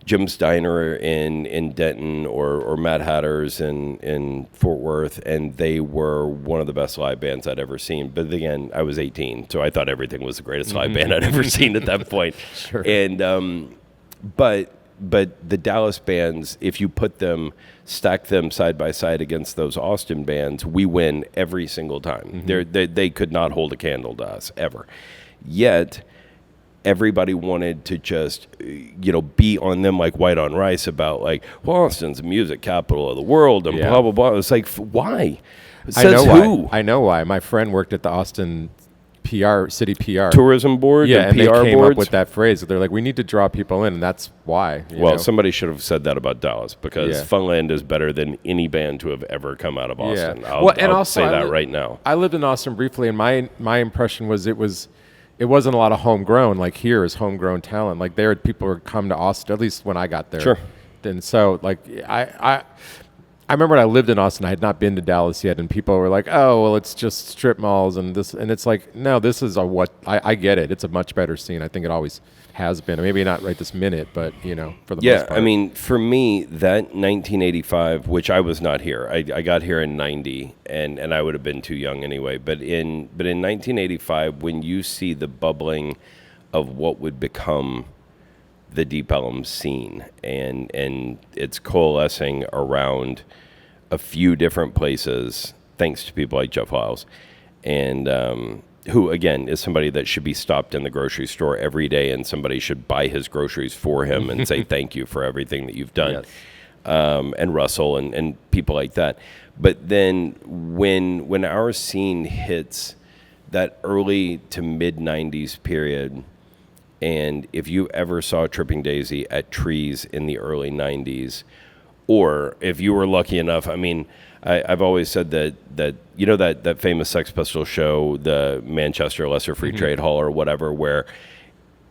S3: Jim's Diner in Denton or Mad Hatter's in Fort Worth, and they were one of the best live bands I'd ever seen. But again, I was 18, so I thought everything was the greatest live band I'd ever seen at that point.
S1: Sure.
S3: And but the Dallas bands, if you stack them side by side against those Austin bands, we win every single time. They could not hold a candle to us ever. Yet everybody wanted to just, be on them like white on rice about like, well, Austin's the music capital of the world and blah, blah, blah. It's like, why? Says who?
S1: I know why. My friend worked at the Austin city PR.
S3: Tourism board
S1: Yeah, and
S3: PR
S1: they came
S3: boards?
S1: up with that phrase. They're like, we need to draw people in, and that's why. you
S3: Well,
S1: know?
S3: somebody should have said that about Dallas because
S1: Yeah.
S3: Funland is better than any band to have ever come out of Austin.
S1: Yeah.
S3: I'll say that right now.
S1: I lived in Austin briefly, and my impression was it wasn't a lot of homegrown. Like here is homegrown talent. Like there, people would come to Austin. At least when I got there.
S3: Sure.
S1: And so, like I remember when I lived in Austin. I had not been to Dallas yet, and people were like, "Oh, well, it's just strip malls and this." And it's like, no, this is I get it. It's a much better scene. I think it always has been. Maybe not right this minute, but for the most part.
S3: I mean, for me, that 1985, which I was not here. I got here in 90, and I would have been too young anyway. But in 1985, when you see the bubbling of what would become the Deep Ellum scene, and it's coalescing around a few different places thanks to people like Jeff Lyles, and who again is somebody that should be stopped in the grocery store every day, and somebody should buy his groceries for him and say thank you for everything that you've done.
S2: Yes.
S3: And Russell and people like that. But then when our scene hits that early to mid 90s period, and if you ever saw Tripping Daisy at Trees in the early 90s, or if you were lucky enough, I mean, I've always said that you know that famous Sex Pistols show, the Manchester Lesser Free Trade Hall or whatever, where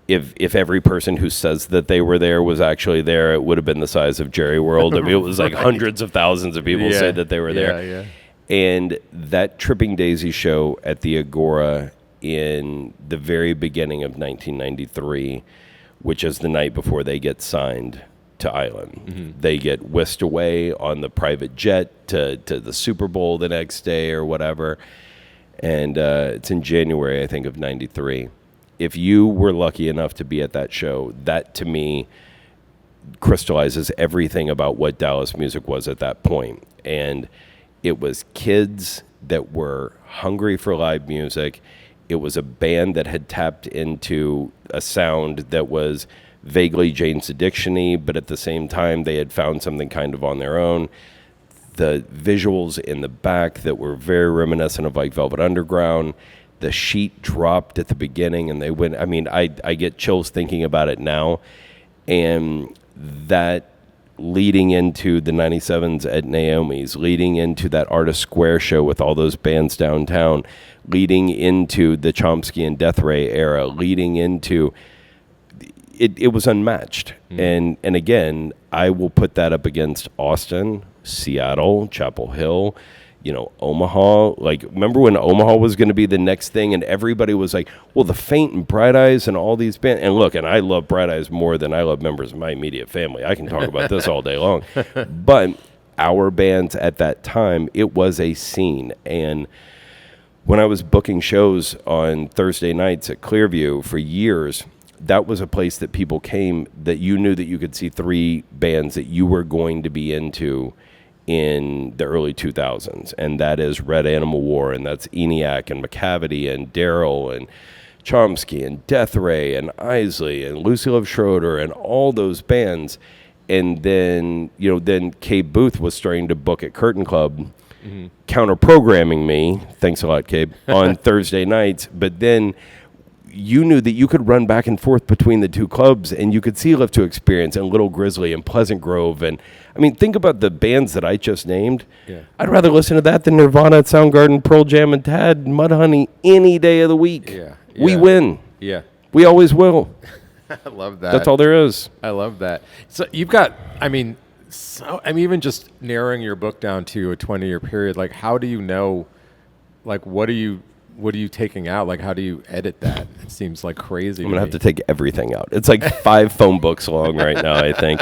S3: if every person who says that they were there was actually there, it would have been the size of Jerry World. I mean, it was like hundreds of thousands of people said that they were there.
S2: Yeah.
S3: And that Tripping Daisy show at the Agora in the very beginning of 1993, which is the night before they get signed to Island. They get whisked away on the private jet to the Super Bowl the next day or whatever. And it's in January, I think, of 93. If you were lucky enough to be at that show, that to me crystallizes everything about what Dallas music was at that point. And it was kids that were hungry for live music. It was a band that had tapped into a sound that was vaguely Jane's Addiction-y, but at the same time they had found something kind of on their own. The visuals in the back that were very reminiscent of like Velvet Underground. The sheet dropped at the beginning and they went, I mean, I get chills thinking about it now. And that leading into the 97s at Naomi's, leading into that Artist Square show with all those bands downtown, leading into the Chomsky and Death Ray era, leading into, it was unmatched. And again, I will put that up against Austin, Seattle, Chapel Hill, you know, Omaha. Like, remember when Omaha was going to be the next thing and everybody was like, well, the Faint and Bright Eyes and all these bands. And look, and I love Bright Eyes more than I love members of my immediate family. I can talk about this all day long. But our bands at that time, it was a scene. And when I was booking shows on Thursday nights at Clearview for years, that was a place that people came that you knew that you could see three bands that you were going to be into in the early 2000s, and that is Red Animal War, and that's ENIAC and McCavity and Daryl and Chomsky and Death Ray and Isley and Lucy Love Schroeder and all those bands. And then, you know, then Cabe Booth was starting to book at Curtain Club, counter-programming me, thanks a lot, Cabe, on Thursday nights. But then you knew that you could run back and forth between the two clubs, and you could see Live to Experience and Little Grizzly and Pleasant Grove. And I mean, think about the bands that I just named. Yeah. I'd rather listen to that than Nirvana, Soundgarden, Pearl Jam, and Tad, Mudhoney any day of the week.
S2: Yeah.
S3: We win.
S2: Yeah.
S3: We always will.
S2: I love that.
S3: That's all there is.
S2: I love that. So you've got, I mean, even just narrowing your book down to a 20-year period, like, how do you know, like, what are you taking out? Like, how do you edit that? It seems like crazy.
S3: I'm going to have to take everything out. It's like 5 phone books long right now, I think.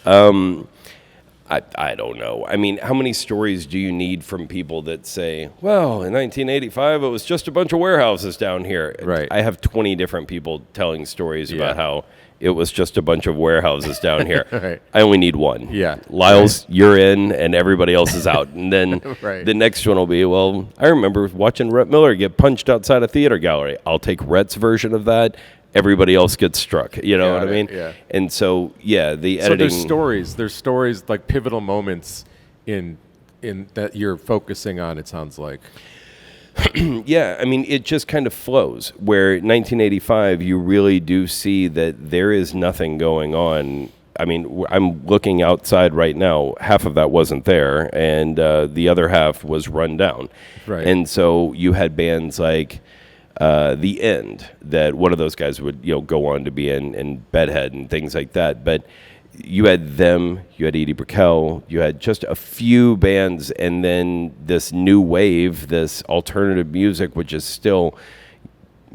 S3: I don't know. I mean, how many stories do you need from people that say, well, in 1985, it was just a bunch of warehouses down here?
S2: Right.
S3: I have 20 different people telling stories about how it was just a bunch of warehouses down here.
S2: Right.
S3: I only need one.
S2: Yeah.
S3: Lyle's, you're in, and everybody else is out. And then the next one will be, well, I remember watching Rhett Miller get punched outside a theater gallery. I'll take Rhett's version of that. Everybody else gets struck. You know what I mean?
S2: Yeah.
S3: And so, yeah, the editing.
S2: So there's stories like pivotal moments in that you're focusing on, it sounds like.
S3: Yeah, I mean, it just kind of flows. Where 1985, you really do see that there is nothing going on. I mean, I'm looking outside right now. Half of that wasn't there, and the other half was run down.
S2: Right.
S3: And so you had bands like The End, that one of those guys would go on to be in Bedhead and things like that. But you had them, you had Edie Brickell, you had just a few bands, and then this new wave, this alternative music, which is still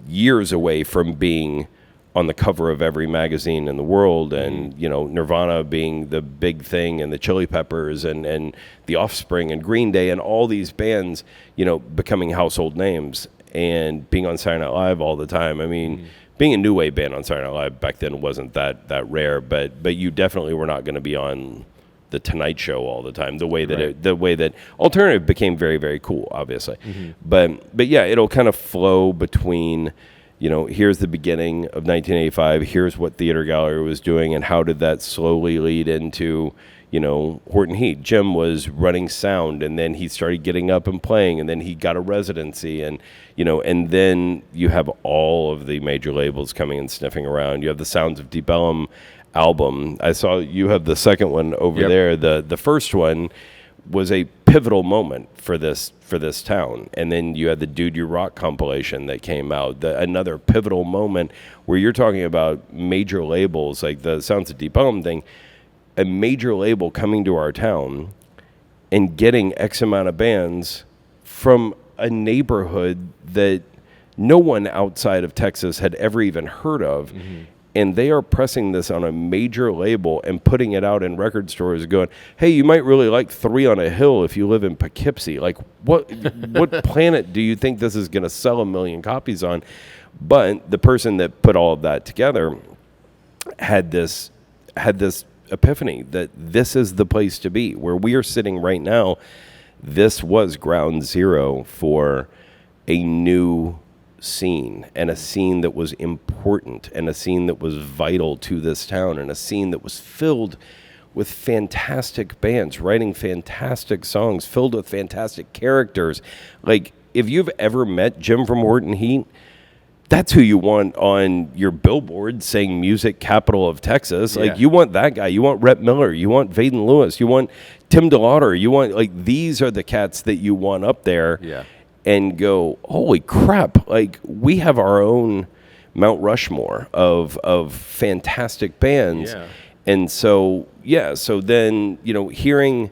S3: years away from being on the cover of every magazine in the world, and Nirvana being the big thing, and the Chili Peppers and the Offspring and Green Day and all these bands, becoming household names and being on Saturday Night Live all the time. I mean, being a new wave band on Saturday Night Live back then wasn't that rare, but you definitely were not going to be on the Tonight Show all the time. The way that alternative became very, very cool, obviously. But yeah, it'll kind of flow between, here's the beginning of 1985. Here's what Theater Gallery was doing, and how did that slowly lead into, Horton Heat. Jim was running sound, and then he started getting up and playing, and then he got a residency, and and then you have all of the major labels coming and sniffing around. You have the Sounds of Deep Ellum album. I saw you have the second one over there. The first one was a pivotal moment for this town, and then you had the Dude You Rock compilation that came out. Another pivotal moment where you're talking about major labels like the Sounds of Deep Ellum thing. A major label coming to our town and getting X amount of bands from a neighborhood that no one outside of Texas had ever even heard of. And they are pressing this on a major label and putting it out in record stores going, hey, you might really like Three on a Hill if you live in Poughkeepsie. Like, what planet do you think this is going to sell 1 million copies on? But the person that put all of that together had this epiphany that this is the place to be. Where we are sitting right now, this was ground zero for a new scene, and a scene that was important, and a scene that was vital to this town, and a scene that was filled with fantastic bands writing fantastic songs, filled with fantastic characters. Like, if you've ever met Jim from Horton Heat, that's who you want on your billboard saying music capital of Texas. Like, you want that guy. You want Rhett Miller. You want Vaden Lewis. You want Tim DeLauder. You want, like, these are the cats that you want up there. And go, holy crap, like, we have our own Mount Rushmore of fantastic bands. And so then, hearing,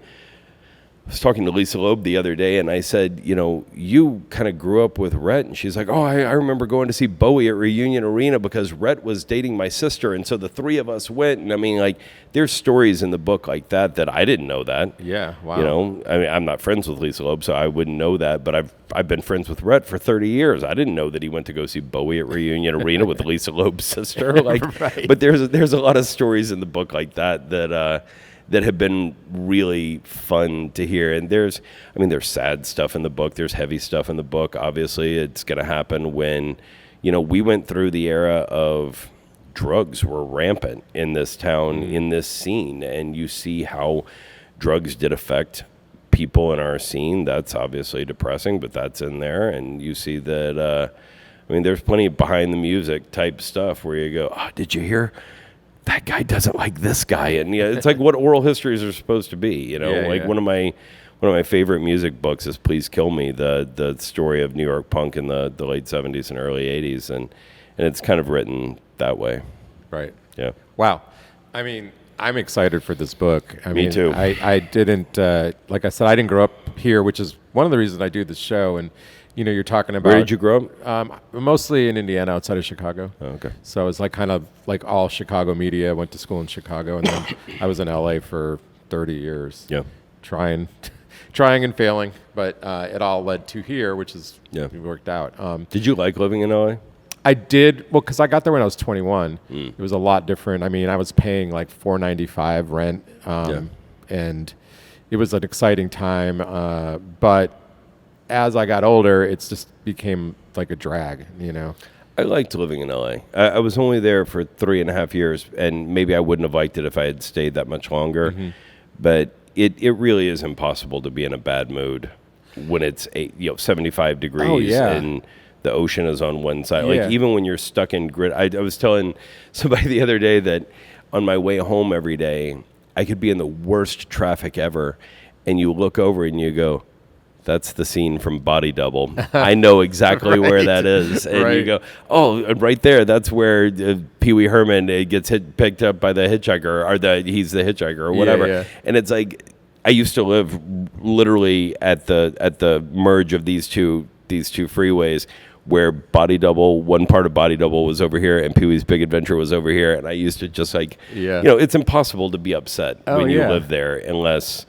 S3: I was talking to Lisa Loeb the other day, and I said, you kind of grew up with Rhett. And she's like, oh, I remember going to see Bowie at Reunion Arena because Rhett was dating my sister. And so the three of us went. And I mean, like, there's stories in the book like that I didn't know that.
S2: Wow.
S3: I mean, I'm not friends with Lisa Loeb, so I wouldn't know that. But I've been friends with Rhett for 30 years. I didn't know that he went to go see Bowie at Reunion Arena with Lisa Loeb's sister. Like, But there's a lot of stories in the book like that have been really fun to hear. And there's sad stuff in the book. There's heavy stuff in the book. Obviously, it's going to happen when, we went through the era of drugs were rampant in this town, in this scene. And you see how drugs did affect people in our scene. That's obviously depressing, but that's in there. And you see that, there's plenty of behind the music type stuff where you go, oh, did you hear that guy doesn't like this guy? And it's like what oral histories are supposed to be, One of my favorite music books is Please Kill Me, the story of New York punk in the late 70s and early 80s, and it's kind of written that way.
S1: Right.
S3: Yeah.
S1: Wow. I mean, I'm excited for this book.
S3: Me too.
S1: I didn't, like I said, I didn't grow up here, which is one of the reasons I do this show. And you're talking about...
S3: Where did you grow up?
S1: Mostly in Indiana, outside of Chicago.
S3: Oh, okay.
S1: So it's like kind of like all Chicago media. I went to school in Chicago, and then I was in L.A. for 30 years.
S3: Yeah.
S1: Trying and failing, but it all led to here, which is worked out.
S3: Did you like living in L.A.?
S1: I did, well, because I got there when I was 21. It was a lot different. I mean, I was paying like $4.95 rent, and it was an exciting time, but as I got older, it's just became like a drag,
S3: I liked living in LA. I was only there for 3.5 years, and maybe I wouldn't have liked it if I had stayed that much longer. But it really is impossible to be in a bad mood when it's 75 degrees and the ocean is on one side. Like, even when you're stuck in grit. I was telling somebody the other day that on my way home every day, I could be in the worst traffic ever, and you look over and you go, that's the scene from Body Double. I know exactly where that is. And you go, oh, right there, that's where Pee Wee Herman gets picked up by the hitchhiker, or he's the hitchhiker or whatever. And it's like, I used to live literally at the merge of these two freeways, where Body Double, one part of Body Double was over here and Pee Wee's Big Adventure was over here. And I used to just it's impossible to be upset when you live there unless...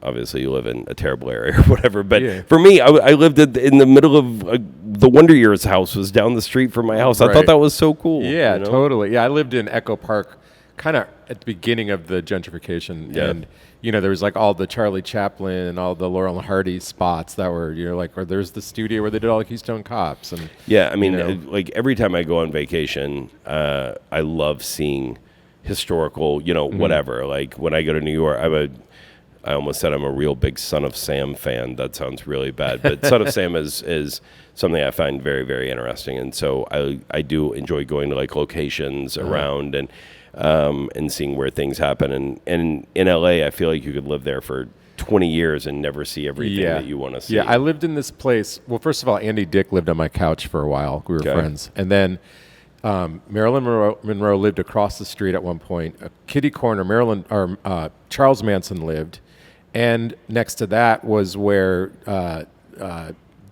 S3: obviously you live in a terrible area or whatever. But for me, I lived in the middle of the Wonder Years house was down the street from my house. I thought that was so cool.
S1: Yeah, totally. Yeah, I lived in Echo Park kind of at the beginning of the gentrification.
S3: Yeah.
S1: And, there was like all the Charlie Chaplin and all the Laurel and Hardy spots that were, like, or there's the studio where they did all the Keystone Cops. And
S3: yeah, I mean, like every time I go on vacation, I love seeing historical, whatever. Like when I go to New York, I almost said I'm a real big Son of Sam fan. That sounds really bad, but Son of Sam is something I find very, very interesting, and so I do enjoy going to like locations around and seeing where things happen. And in LA, I feel like you could live there for 20 years and never see everything that you want to see.
S1: Yeah, I lived in this place. Well, first of all, Andy Dick lived on my couch for a while. We were friends, and then Marilyn Monroe lived across the street at one point. Kitty Corner, Charles Manson lived. And next to that was where Guns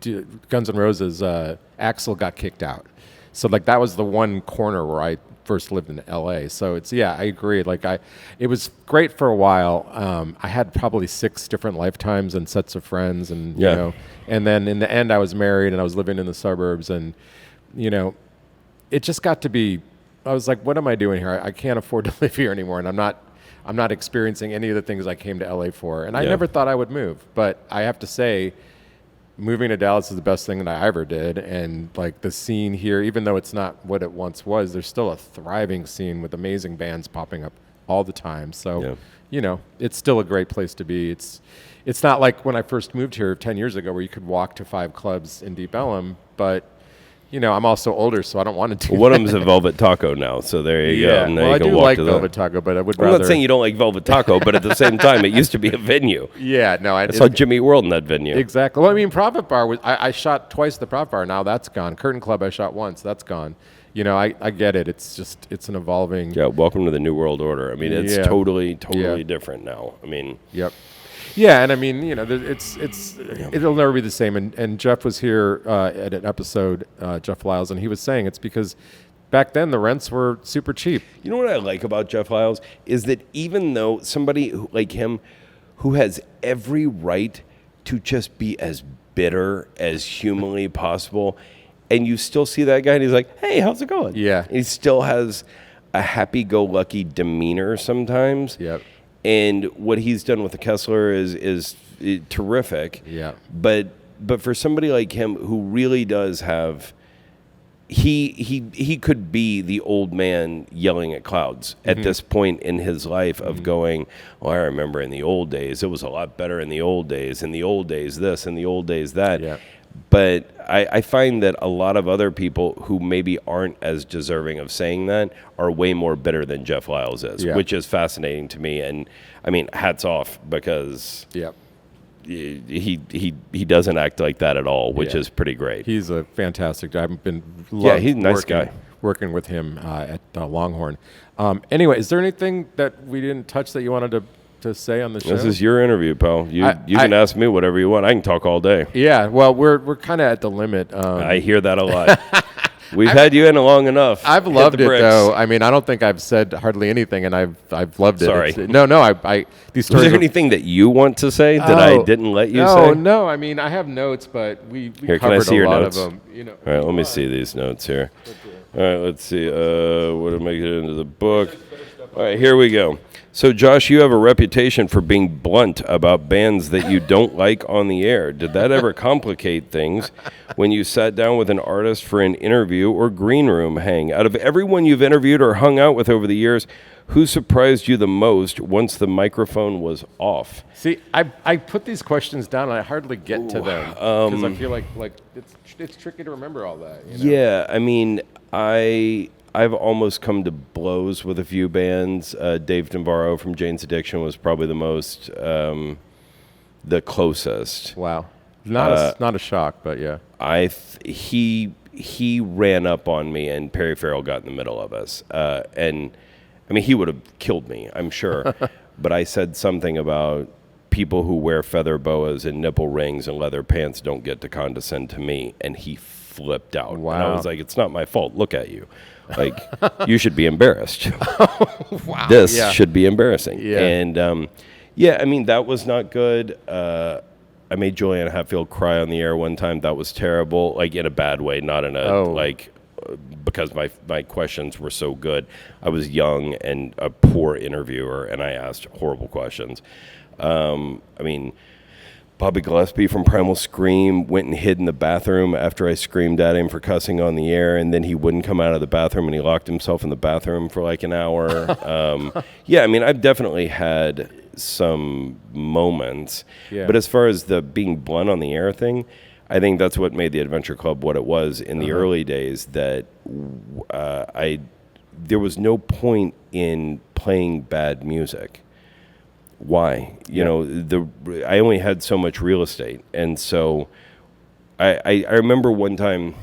S1: N' Roses' Axl got kicked out. So like that was the one corner where I first lived in LA. So I agree. Like it was great for a while. I had probably 6 different lifetimes and sets of friends, and and then in the end I was married and I was living in the suburbs, and it just got to be. I was like, what am I doing here? I can't afford to live here anymore, and I'm not experiencing any of the things I came to LA for. And I never thought I would move. But I have to say, moving to Dallas is the best thing that I ever did. And like the scene here, even though it's not what it once was, there's still a thriving scene with amazing bands popping up all the time. So, it's still a great place to be. It's not like when I first moved here 10 years ago where you could walk to 5 clubs in Deep Ellum, but I'm also older, so I don't want to do
S3: one of them's a Velvet Taco now, so there you go.
S1: Well, I do like Velvet Taco, but I would rather...
S3: I'm not saying you don't like Velvet Taco, but at the same time, it used to be a venue.
S1: Yeah, no.
S3: I saw Jimmy Eat World in that venue.
S1: Exactly. Well, I mean, Profit Bar, I shot twice at the Profit Bar. Now that's gone. Curtain Club, I shot once. That's gone. I get it. It's an evolving...
S3: Yeah, welcome to the New World Order. I mean, it's totally different now. I mean...
S1: Yep. Yeah, and I mean, it'll never be the same. And Jeff was here at an episode, Jeff Lyles, and he was saying it's because back then the rents were super cheap.
S3: You know what I like about Jeff Lyles is that even though somebody like him, who has every right to just be as bitter as humanly possible, and you still see that guy, and he's like, "Hey, how's it going?"
S1: Yeah,
S3: he still has a happy-go-lucky demeanor sometimes.
S1: Yep.
S3: And what he's done with the Kessler is terrific.
S1: Yeah.
S3: But for somebody like him who really does have, he could be the old man yelling at clouds at this point in his life of going, "Oh, I remember in the old days, it was a lot better in the old days, in the old days this, in the old days that."
S1: Yeah.
S3: But I find that a lot of other people who maybe aren't as deserving of saying that are way more bitter than Jeff Lyles is, which is fascinating to me. And I mean, hats off, because he doesn't act like that at all, which is pretty great.
S1: He's a fantastic guy. I've been
S3: he's a nice guy.
S1: Working with him at Longhorn. Anyway, is there anything that we didn't touch that you wanted to say on the show?
S3: This is your interview, pal. You can ask me whatever you want. I can talk all day.
S1: Yeah, well, we're kind of at the limit.
S3: I hear that a lot. We've had you in long enough.
S1: I've loved it, though. I mean, I don't think I've said hardly anything, and I've loved it.
S3: Sorry.
S1: These stories.
S3: Was there anything that you want to say that I didn't let you say?
S1: No. I mean, I have notes, but we
S3: here,
S1: covered
S3: can I see
S1: a
S3: your
S1: lot
S3: notes?
S1: of them.
S3: All right, let me see these notes here. All right, let's see. What to make it into the book? All right, here we go. So, Josh, you have a reputation for being blunt about bands that you don't like on the air. Did that ever complicate things when you sat down with an artist for an interview or green room hang? Out of everyone you've interviewed or hung out with over the years, who surprised you the most once the microphone was off?
S1: See, I put these questions down, and I hardly get to them because I feel like it's tricky to remember all that.
S3: Yeah, I mean, I've almost come to blows with a few bands. Dave Navarro from Jane's Addiction was probably the most, the closest.
S1: Wow, not a shock, but yeah.
S3: He ran up on me, and Perry Farrell got in the middle of us, and I mean, he would have killed me, I'm sure. But I said something about people who wear feather boas and nipple rings and leather pants don't get to condescend to me, and he flipped out.
S1: Wow.
S3: And I was like, "It's not my fault. Look at you. Like, you should be embarrassed."
S1: Wow.
S3: This should be embarrassing.
S1: Yeah.
S3: And, I mean, that was not good. I made Julianne Hatfield cry on the air one time. That was terrible, like in a bad way, not in a because my questions were so good. I was young and a poor interviewer, and I asked horrible questions. I mean, Bobby Gillespie from Primal Scream went and hid in the bathroom after I screamed at him for cussing on the air, and then he wouldn't come out of the bathroom, and he locked himself in the bathroom for like an hour. Yeah, I mean, I've definitely had some moments. Yeah. But as far as the being blunt on the air thing, I think that's what made the Adventure Club what it was in the early days, that there was no point in playing bad music. Why? You know, I only had so much real estate. And so I remember one time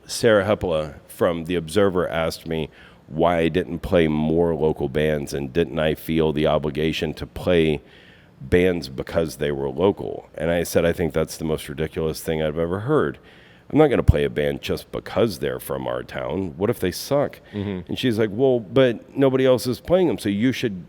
S3: Sarah Heppola from The Observer asked me why I didn't play more local bands, and didn't I feel the obligation to play bands because they were local. And I said, I think that's the most ridiculous thing I've ever heard. I'm not going to play a band just because they're from our town. What if they suck? Mm-hmm. And she's like, well, but nobody else is playing them, so you should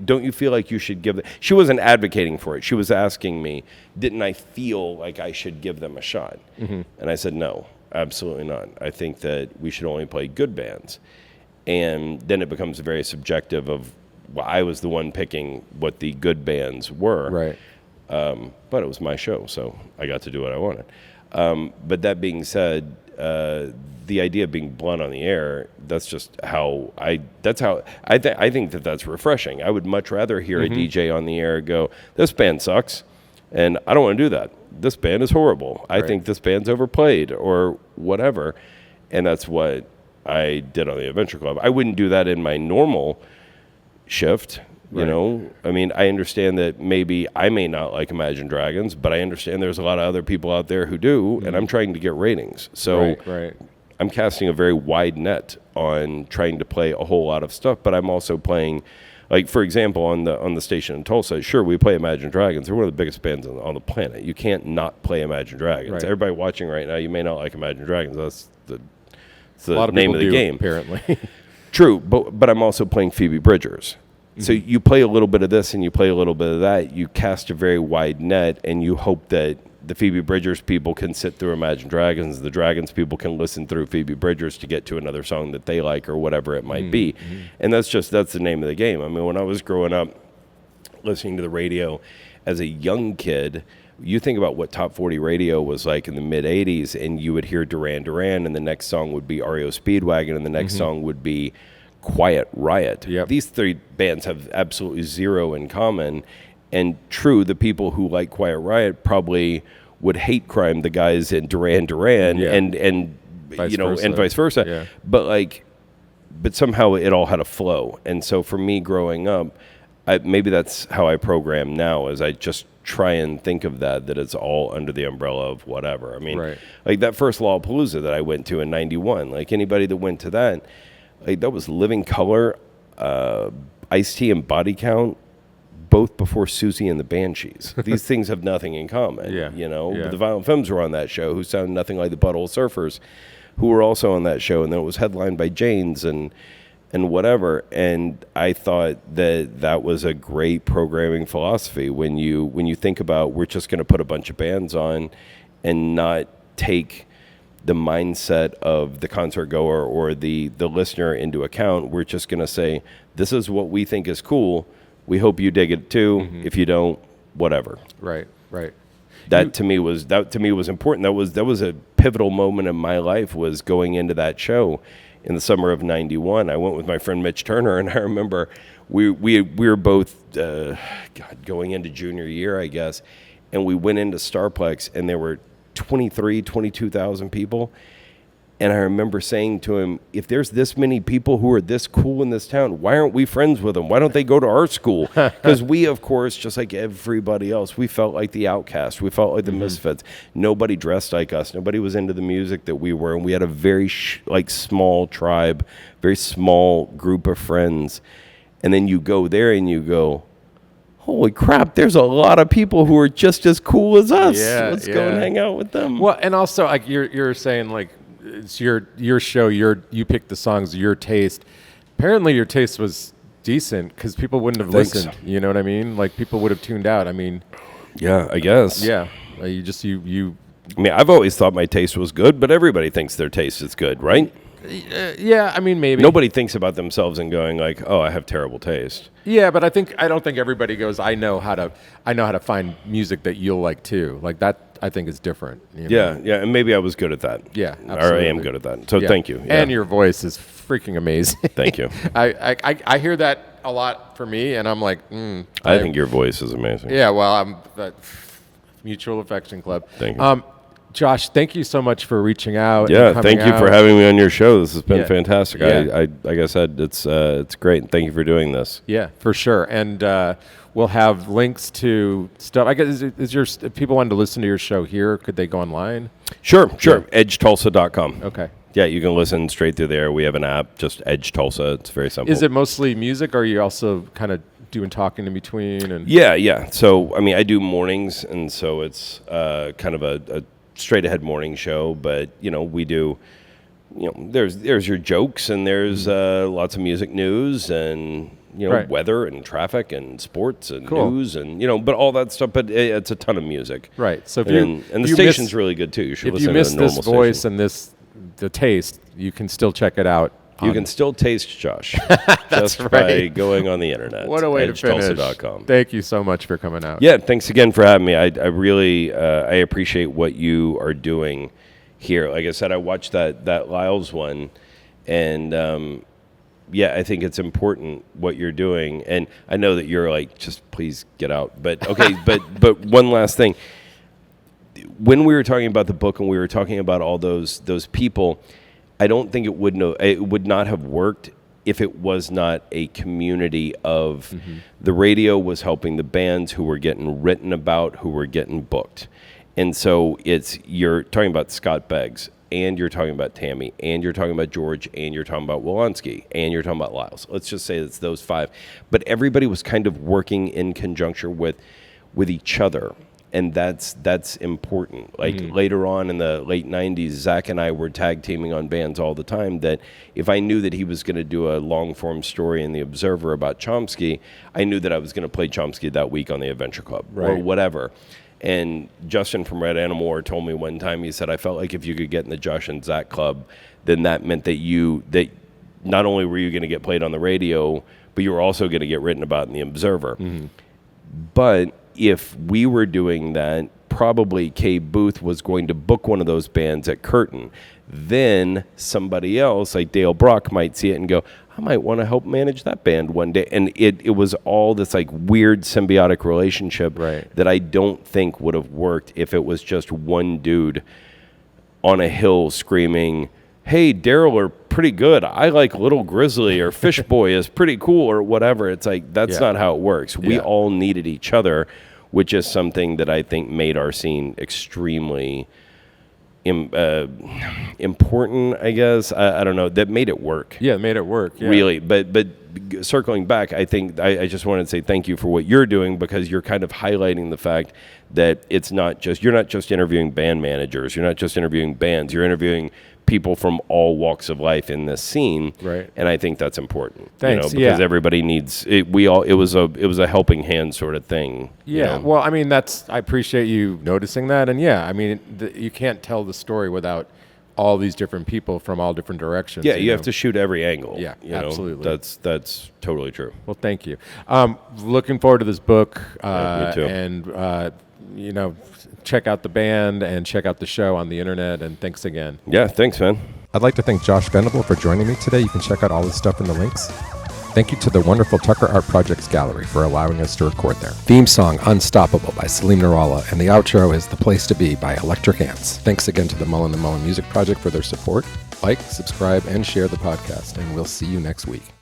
S3: don't you feel like you should give them? She wasn't advocating for it. She was asking me, didn't I feel like I should give them a shot? Mm-hmm. And I said, no, absolutely not. I think that we should only play good bands. And then it becomes very subjective of, well, I was the one picking what the good bands were.
S1: Right.
S3: But it was my show, so I got to do what I wanted. But that being said, the idea of being blunt on the air, that's just how I think that's refreshing. I would much rather hear a DJ on the air go, this band sucks, and I don't want to do that. This band is horrible. I think this band's overplayed, or whatever. And that's what I did on the Adventure Club. I wouldn't do that in my normal shift. You know, I mean, I understand that maybe I may not like Imagine Dragons, but I understand there's a lot of other people out there who do, and I'm trying to get ratings. So I'm casting a very wide net on trying to play a whole lot of stuff, but I'm also playing, like, for example, on the station in Tulsa, sure, we play Imagine Dragons. They're one of the biggest bands on the planet. You can't not play Imagine Dragons. Right. Everybody watching right now, you may not like Imagine Dragons. That's the name of the game.
S1: Apparently.
S3: True, but I'm also playing Phoebe Bridgers. So you play a little bit of this and you play a little bit of that. You cast a very wide net, and you hope that the Phoebe Bridgers people can sit through Imagine Dragons. The Dragons people can listen through Phoebe Bridgers to get to another song that they like, or whatever it might be. And that's the name of the game. I mean, when I was growing up listening to the radio as a young kid, you think about what Top 40 radio was like in the mid-'80s, and you would hear Duran Duran, and the next song would be REO Speedwagon, and the next song would be Quiet Riot. Yep. These three bands have absolutely zero in common. And true, the people who like Quiet Riot probably would hate crime the guys in Duran Duran, and vice versa. Yeah. But somehow it all had a flow. And so for me growing up, maybe that's how I program now, is I just try and think of that it's all under the umbrella of whatever. I mean, like that first Lollapalooza that I went to in '91, like anybody that went to that, like that was Living Colour, Ice-T, and Body Count, both before Susie and the Banshees. These things have nothing in common, you know. But the Violent Femmes were on that show, who sounded nothing like the Butthole Surfers, who were also on that show, and then it was headlined by Janes and whatever. And I thought that was a great programming philosophy when you think about, we're just going to put a bunch of bands on and not take the mindset of the concert goer or the listener into account. We're just going to say, this is what we think is cool. We hope you dig it too. If you don't, whatever. Right. That to me was important. That was a pivotal moment in my life, was going into that show in the summer of '91. I went with my friend Mitch Turner, and I remember we were both going into junior year, I guess, and we went into Starplex, and there were 22,000 people. And I remember saying to him, if there's this many people who are this cool in this town, why aren't we friends with them? Why don't they go to our school? Because we, of course, just like everybody else, we felt like the outcast. We felt like the misfits. Nobody dressed like us. Nobody was into the music that we were. And we had a very small tribe, very small group of friends. And then you go there and you go, holy crap, there's a lot of people who are just as cool as us. Let's go and hang out with them.
S1: Well, and also, like you're saying, like, it's your show, you picked the songs, your taste. Apparently your taste was decent, because people wouldn't have listened. You know what I mean? Like, people would have tuned out. I mean,
S3: yeah, I guess.
S1: Yeah. You.
S3: I mean, I've always thought my taste was good, but everybody thinks their taste is good, right?
S1: Yeah, I mean, maybe.
S3: Nobody thinks about themselves and going like, "Oh, I have terrible taste."
S1: Yeah, but I don't think everybody goes, I know how to find music that you'll like too. Like that, I think is different. You know?
S3: Yeah, and maybe I was good at that.
S1: Yeah,
S3: or I
S1: absolutely.
S3: am good at that. So
S1: Yeah.
S3: thank you. Yeah.
S1: And your voice is freaking amazing.
S3: Thank you.
S1: I hear that a lot for me, and I'm like,
S3: I think your voice is amazing.
S1: Yeah, well, I'm Mutual Affection Club.
S3: Thank you.
S1: Josh, thank you so much for reaching out.
S3: Yeah,
S1: and coming
S3: thank you for
S1: out.
S3: having me on your show. This has been
S1: Yeah.
S3: fantastic.
S1: Yeah.
S3: I like I said, it's great. Thank you for doing this.
S1: Yeah, for sure. And we'll have links to stuff. I guess if people wanted to listen to your show here, could they go online?
S3: Sure. EdgeTulsa.com.
S1: Okay.
S3: Yeah, you can listen straight through there. We have an app, just Edge Tulsa. It's very simple.
S1: Is it mostly music, or are you also kind of doing talking in between? And
S3: Yeah. So, I mean, I do mornings, and so it's kind of a straight ahead morning show. But we do. There's your jokes, and there's lots of music news, and
S1: Right.
S3: weather and traffic and sports and
S1: Cool.
S3: news, and but all that stuff. But it's a ton of music.
S1: Right. So if
S3: And the station's really good too. You should
S1: if
S3: listen
S1: you
S3: to
S1: miss
S3: the normal
S1: this voice
S3: station.
S1: and the taste, you can still check it out.
S3: You can still taste Josh just by
S1: right.
S3: going on the internet.
S1: What a way to finish.
S3: EdgeTulsa.com.
S1: Thank you so much for coming out.
S3: Yeah, thanks again for having me. I really I appreciate what you are doing here. Like I said, I watched that Lyles one, and I think it's important what you're doing. And I know that you're like, just please get out. But okay, but one last thing. When we were talking about the book and we were talking about all those people, I don't think it would not have worked if it was not a community of the radio was helping the bands who were getting written about, who were getting booked. And so you're talking about Scott Beggs, and you're talking about Tammy, and you're talking about George, and you're talking about Wolanski, and you're talking about Lyles. Let's just say it's those five. But everybody was kind of working in conjunction with each other. And that's important. Like later on in the late 90s, Zach and I were tag teaming on bands all the time, that if I knew that he was going to do a long form story in the Observer about Chomsky, I knew that I was going to play Chomsky that week on the Adventure Club or whatever. And Justin from Red Animal told me one time, he said, I felt like if you could get in the Josh and Zach club, then that meant that not only were you going to get played on the radio, but you were also going to get written about in the Observer. But if we were doing that, probably Kay Booth was going to book one of those bands at Curtin. Then somebody else, like Dale Brock, might see it and go, I might want to help manage that band one day. And it was all this like weird symbiotic relationship that I don't think would have worked if it was just one dude on a hill screaming, hey, Daryl are pretty good. I like Little Grizzly, or Fish Boy is pretty cool, or whatever. It's like, that's not how it works. We all needed each other, which is something that I think made our scene extremely important, I guess. I don't know. That made it work.
S1: Yeah, it made it work. Yeah.
S3: Really. But circling back, I think I just wanted to say thank you for what you're doing, because you're kind of highlighting the fact that you're not just interviewing band managers. You're not just interviewing bands. You're interviewing people from all walks of life in this scene,
S1: right?
S3: And I think that's important.
S1: Thanks.
S3: Because everybody needs it. It was a helping hand sort of thing.
S1: Yeah. Well, I mean, I appreciate you noticing that, and I mean, you can't tell the story without all these different people from all different directions.
S3: Yeah, you have to shoot every angle.
S1: Yeah, absolutely.
S3: That's totally true.
S1: Well, thank you. Looking forward to this book.
S3: Me too.
S1: And check out the band and check out the show on the internet. And thanks again.
S3: Yeah, thanks, man.
S1: I'd like to thank Josh Venable for joining me today. You can check out all his stuff in the links. Thank you to the wonderful Tucker Art Projects Gallery for allowing us to record there. Theme song Unstoppable by Salim Narala, and the outro is The Place to Be by Electric Ants. Thanks again to the Mullen & Mullen Music Project for their support. Like, subscribe, and share the podcast, and we'll see you next week.